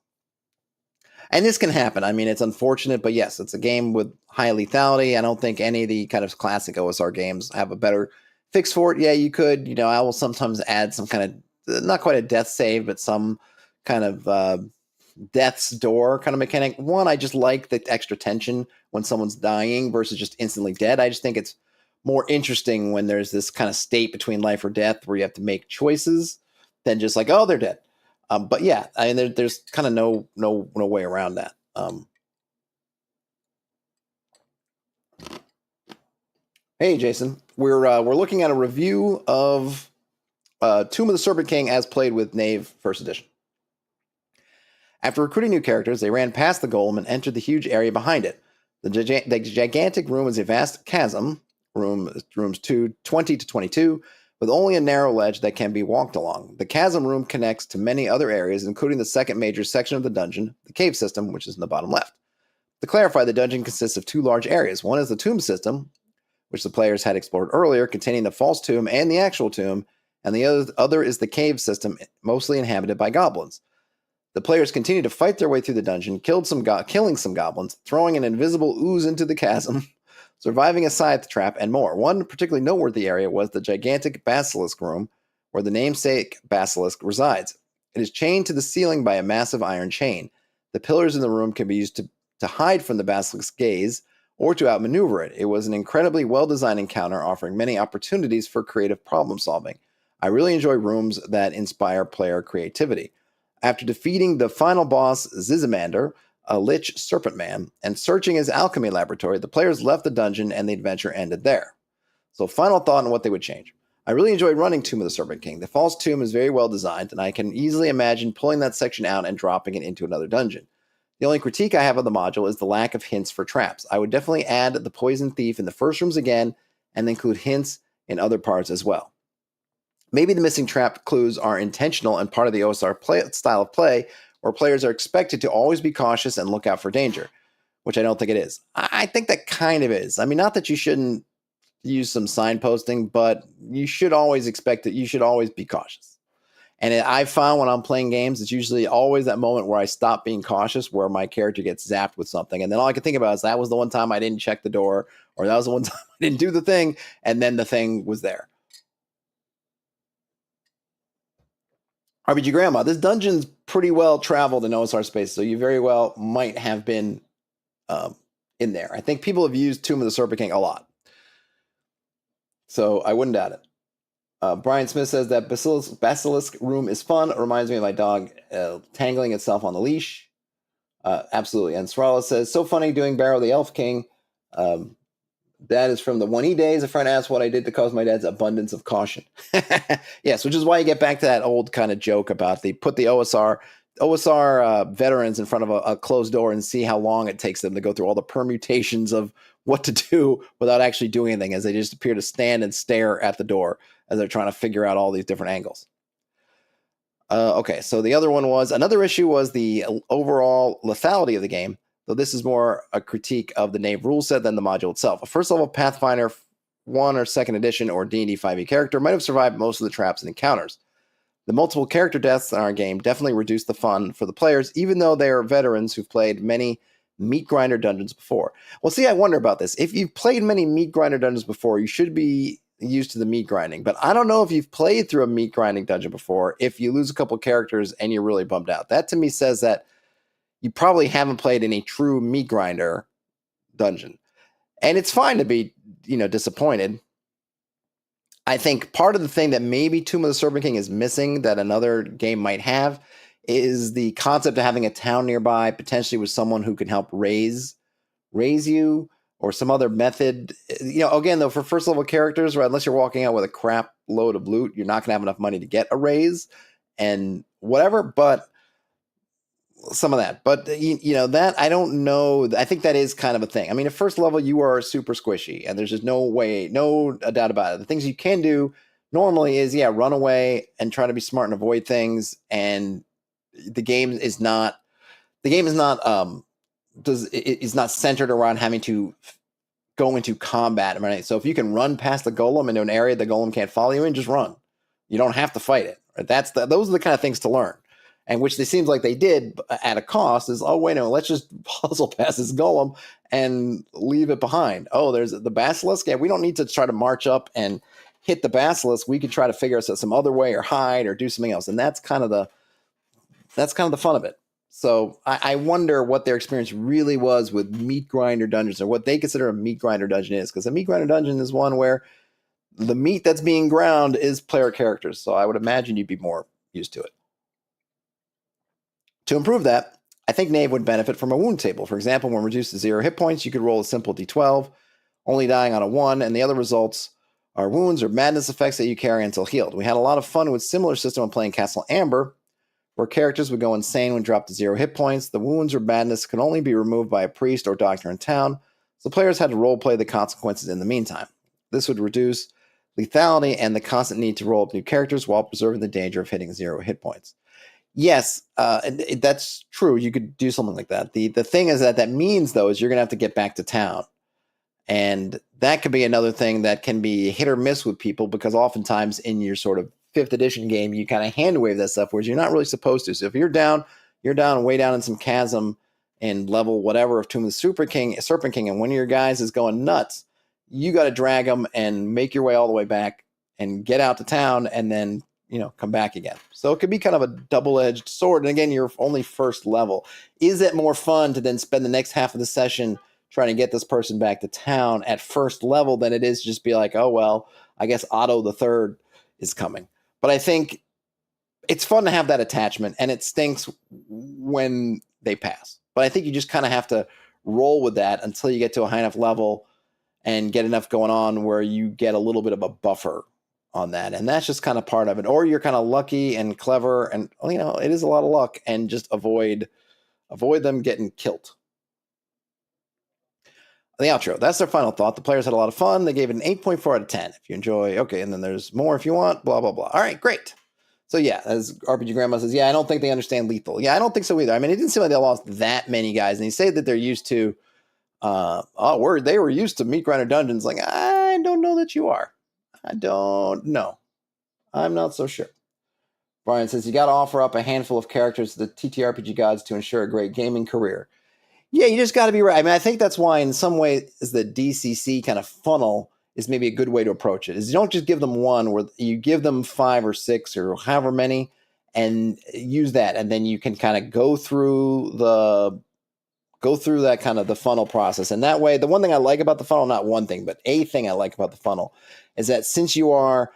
And this can happen. I mean, it's unfortunate, but yes, it's a game with high lethality. I don't think any of the kind of classic OSR games have a better fix for it. Yeah, you could. I will sometimes add some kind of, not quite a death save, but some kind of death's door kind of mechanic. One, I just like the extra tension when someone's dying versus just instantly dead. I just think it's more interesting when there's this kind of state between life or death where you have to make choices than just like, oh, they're dead. But yeah, I mean, there's kind of no way around that. Hey, Jason, we're looking at a review of Tomb of the Serpent King as played with Knave First Edition. After recruiting new characters, they ran past the golem and entered the huge area behind it. The gigantic room is a vast chasm, rooms 20 to 22, with only a narrow ledge that can be walked along. The chasm room connects to many other areas, including the second major section of the dungeon, the cave system, which is in the bottom left. To clarify, the dungeon consists of two large areas. One is the tomb system, which the players had explored earlier, containing the false tomb and the actual tomb, and the other is the cave system, mostly inhabited by goblins. The players continue to fight their way through the dungeon, killing some goblins, throwing an invisible ooze into the chasm, surviving a scythe trap, and more. One particularly noteworthy area was the gigantic basilisk room, where the namesake basilisk resides. It is chained to the ceiling by a massive iron chain. The pillars in the room can be used to hide from the basilisk's gaze, or to outmaneuver it. It was an incredibly well-designed encounter, offering many opportunities for creative problem-solving. I really enjoy rooms that inspire player creativity. After defeating the final boss, Zizimander, a lich serpent man, and searching his alchemy laboratory, the players left the dungeon and the adventure ended there. So final thought on what they would change. I really enjoyed running Tomb of the Serpent King. The false tomb is very well designed, and I can easily imagine pulling that section out and dropping it into another dungeon. The only critique I have of the module is the lack of hints for traps. I would definitely add the poison thief in the first rooms again, and include hints in other parts as well. Maybe the missing trap clues are intentional and part of the OSR style of play, where players are expected to always be cautious and look out for danger, which I don't think it is. I think that kind of is. I mean, not that you shouldn't use some signposting, but you should always expect that you should always be cautious. And I found when I'm playing games, it's usually always that moment where I stop being cautious, where my character gets zapped with something. And then all I can think about is that was the one time I didn't check the door, or that was the one time I didn't do the thing, and then the thing was there. RPG Grandma, this dungeon's pretty well traveled in OSR space, so you very well might have been in there. I think people have used Tomb of the Serpent King a lot, so I wouldn't doubt it. Brian Smith says that basilisk room is fun. It reminds me of my dog tangling itself on the leash. Absolutely. And Srala says, so funny doing Barrow the Elf King. That is from the 1E days. A friend asked what I did to cause my dad's abundance of caution. Yes, which is why you get back to that old kind of joke about put the OSR veterans in front of a closed door and see how long it takes them to go through all the permutations of what to do without actually doing anything, as they just appear to stand and stare at the door as they're trying to figure out all these different angles. Okay, so the other one was, another issue was the overall lethality of the game, though this is more a critique of the Knave rule set than the module itself. A first level Pathfinder 1 or 2nd edition or D&D 5e character might have survived most of the traps and encounters. The multiple character deaths in our game definitely reduced the fun for the players, even though they are veterans who've played many meat grinder dungeons before. Well, see, I wonder about this. If you've played many meat grinder dungeons before, you should be used to the meat grinding. But I don't know if you've played through a meat grinding dungeon before, if you lose a couple characters and you're really bummed out. That to me says that you probably haven't played in a true meat grinder dungeon. And it's fine to be, disappointed. I think part of the thing that maybe Tomb of the Serpent King is missing that another game might have is the concept of having a town nearby, potentially with someone who can help raise you, or some other method. Again, though, for first level characters, right, unless you're walking out with a crap load of loot, you're not going to have enough money to get a raise and whatever, but some of that. But, that I don't know. I think that is kind of a thing. I mean, at first level, you are super squishy, and there's just no doubt about it. The things you can do normally is, run away and try to be smart and avoid things. And the game is not centered around having to go into combat. Right? So if you can run past the golem into an area the golem can't follow you in, just run. You don't have to fight it. Right? Those are the kind of things to learn, and which it seems like they did at a cost. Is, oh wait, no, let's just puzzle past this golem and leave it behind. Oh, there's the basilisk. Yeah, we don't need to try to march up and hit the basilisk. We could try to figure out some other way or hide or do something else, and that's kind of the fun of it. So I wonder what their experience really was with meat grinder dungeons, or what they consider a meat grinder dungeon is. Because a meat grinder dungeon is one where the meat that's being ground is player characters. So I would imagine you'd be more used to it. To improve that, I think Knave would benefit from a wound table. For example, when reduced to 0 hit points, you could roll a simple d12, only dying on a 1, and the other results are wounds or madness effects that you carry until healed. We had a lot of fun with similar system when playing Castle Amber, where characters would go insane when dropped to 0 hit points. The wounds or madness could only be removed by a priest or doctor in town, so players had to roleplay the consequences in the meantime. This would reduce lethality and the constant need to roll up new characters while preserving the danger of hitting 0 hit points. Yes, that's true. You could do something like that. The thing is that means, though, is you're going to have to get back to town. And that could be another thing that can be hit or miss with people, because oftentimes in your sort of 5th edition game, you kind of hand wave that stuff, whereas you're not really supposed to. So if you're down way down in some chasm in level whatever of Tomb of the Serpent King, and one of your guys is going nuts, you got to drag them and make your way all the way back and get out to town, and then come back again. So it could be kind of a double-edged sword. And again, you're only first level. Is it more fun to then spend the next half of the session trying to get this person back to town at first level than it is just be like, oh, well, I guess Otto the Third is coming. But I think it's fun to have that attachment, and it stinks when they pass. But I think you just kind of have to roll with that until you get to a high enough level and get enough going on where you get a little bit of a buffer on that. And that's just kind of part of it. Or you're kind of lucky and clever, and it is a lot of luck, and just avoid them getting killed. The outro. That's their final thought. The players had a lot of fun. They gave it an 8.4 out of 10. If you enjoy, okay, and then there's more if you want, blah, blah, blah. All right, great. So yeah, as RPG Grandma says, I don't think they understand lethal. Yeah, I don't think so either. I mean, it didn't seem like they lost that many guys. And you say that they're used to, they were used to meat grinder dungeons. Like, I don't know that you are. I don't know. I'm not so sure. Brian says, you got to offer up a handful of characters to the TTRPG gods to ensure a great gaming career. Yeah, you just got to be right. I mean, I think that's why in some ways the DCC kind of funnel is maybe a good way to approach it. Is you don't just give them one, where you give them 5 or 6 or however many, and use that. And then you can kind of go through that kind of the funnel process. And that way, the one thing I like about the funnel, not one thing, but a thing I like about the funnel, is that since you are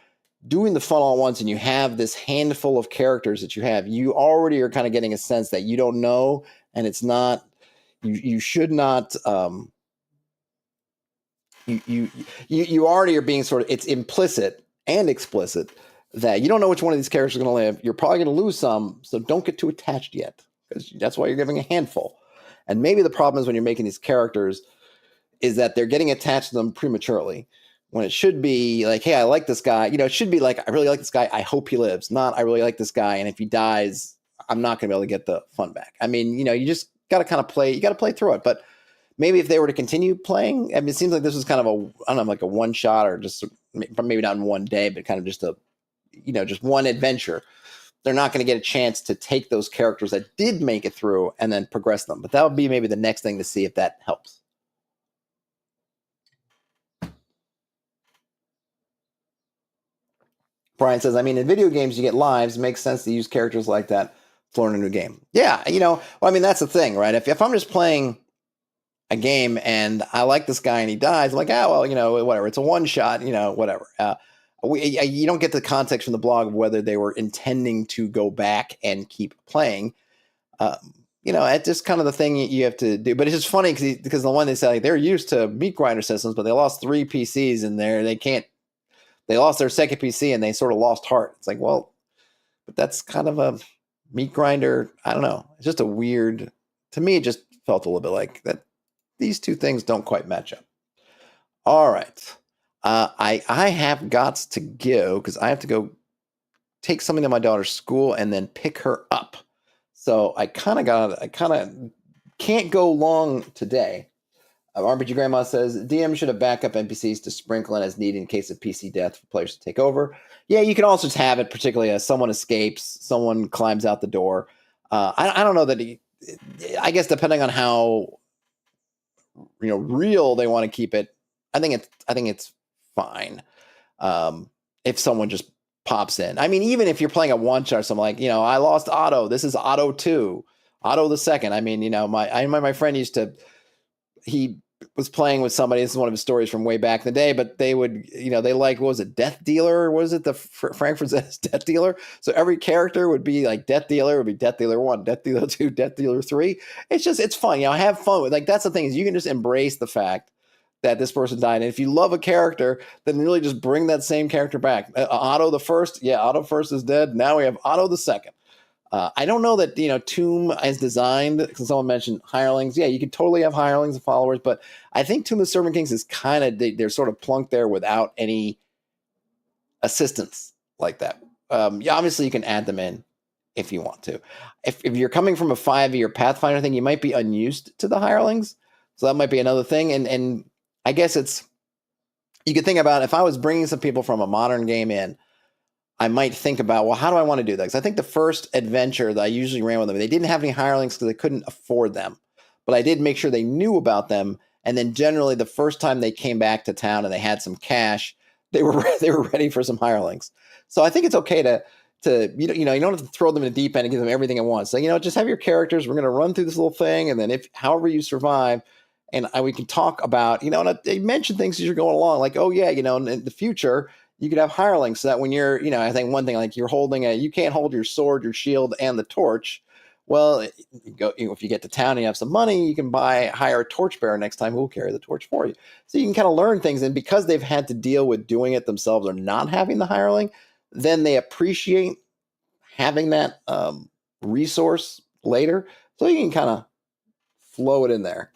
doing the funnel at once and you have this handful of characters that you have, you already are kind of getting a sense that you don't know, and it's not, you should not, you already are being sort of, it's implicit and explicit that you don't know which one of these characters are going to live. You're probably going to lose some, so don't get too attached yet, because that's why you're giving a handful. And maybe the problem is when you're making these characters is that they're getting attached to them prematurely, when it should be like, hey, I like this guy. It should be like, I really like this guy. I hope he lives. Not, I really like this guy, and if he dies, I'm not going to be able to get the fun back. I mean, you just got to kind of play. You got to play through it. But maybe if they were to continue playing, I mean, it seems like this was kind of like a one shot, or just maybe not in one day, but kind of just just one adventure. They're not going to get a chance to take those characters that did make it through and then progress them. But that would be maybe the next thing to see if that helps. Brian says, I mean, in video games, you get lives. It makes sense to use characters like that to learn a new game. Yeah, well, I mean, that's the thing, right? If I'm just playing a game and I like this guy and he dies, I'm like, well, whatever. It's a one shot, whatever. You don't get the context from the blog of whether they were intending to go back and keep playing. It's just kind of the thing you have to do. But it's just funny because the one they said, like, they're used to meat grinder systems, but they lost 3 PCs and they lost their second PC and they sort of lost heart. It's like, well, but that's kind of a meat grinder. I don't know. It's just to me, it just felt a little bit like that. These two things don't quite match up. All right. I have got to go because I have to go take something to my daughter's school and then pick her up. So I kind of can't go long today. RPG Grandma says, DM should have backup NPCs to sprinkle in as needed in case of PC death for players to take over. Yeah, you can also just have it, particularly as someone escapes, someone climbs out the door. I don't know that I guess depending on how real they want to keep it, I think it's fine. If someone just pops in. I mean, even if you're playing a one shot or something, like, I lost Otto. This is Otto 2. Otto the Second. I mean, my friend he was playing with somebody. This is one of his stories from way back in the day, but they would, they like, what was it, Death Dealer? Was it the Frankfurt Death Dealer? So every character would be like Death Dealer, would be Death Dealer 1, Death Dealer 2, Death Dealer 3. It's fun. Have fun with, like, that's the thing, is you can just embrace the fact that this person died. And if you love a character, then really just bring that same character back. Otto the First, Otto First is dead. Now we have Otto the Second. I don't know that, Tomb is designed, because someone mentioned hirelings. Yeah, you could totally have hirelings and followers, but I think Tomb of the Serpent Kings is kind of, they're sort of plunked there without any assistance like that. Obviously you can add them in if you want to. If you're coming from a 5e or Pathfinder thing, you might be unused to the hirelings. So that might be another thing. And I guess you could think about, if I was bringing some people from a modern game in, I might think about, well, how do I want to do that? Because I think the first adventure that I usually ran with them, they didn't have any hirelings because they couldn't afford them. But I did make sure they knew about them. And then generally the first time they came back to town and they had some cash, they were ready for some hirelings. So I think it's okay to you don't have to throw them in the deep end and give them everything at once. So, just have your characters. We're going to run through this little thing. And then however you survive, and we can talk about, and they mention things as you're going along, like, oh yeah, in the future, you could have hirelings, so that when you're, I think one thing, like, you're you can't hold your sword, your shield, and the torch. Well, if you get to town and you have some money, you can hire a torchbearer next time who will carry the torch for you. So you can kind of learn things, and because they've had to deal with doing it themselves or not having the hireling, then they appreciate having that resource later. So you can kind of flow it in there.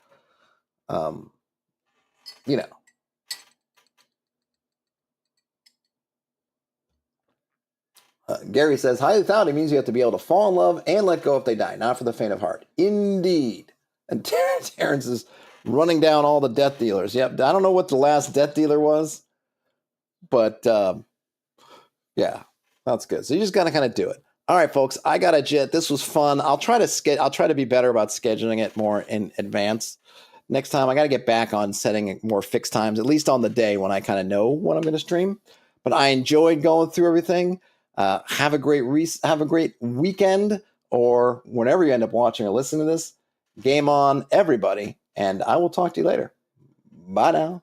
Gary says, highly thought means you have to be able to fall in love and let go if they die, not for the faint of heart. Indeed. And Terrence is running down all the Death Dealers. Yep, I don't know what the last Death Dealer was, but yeah, that's good. So you just got to kind of do it. All right, folks, I got a jet. This was fun. I'll try to be better about scheduling it more in advance. Next time, I got to get back on setting more fixed times, at least on the day when I kind of know what I'm going to stream. But I enjoyed going through everything. Have a great weekend, or whenever you end up watching or listening to this. Game on, everybody, and I will talk to you later. Bye now.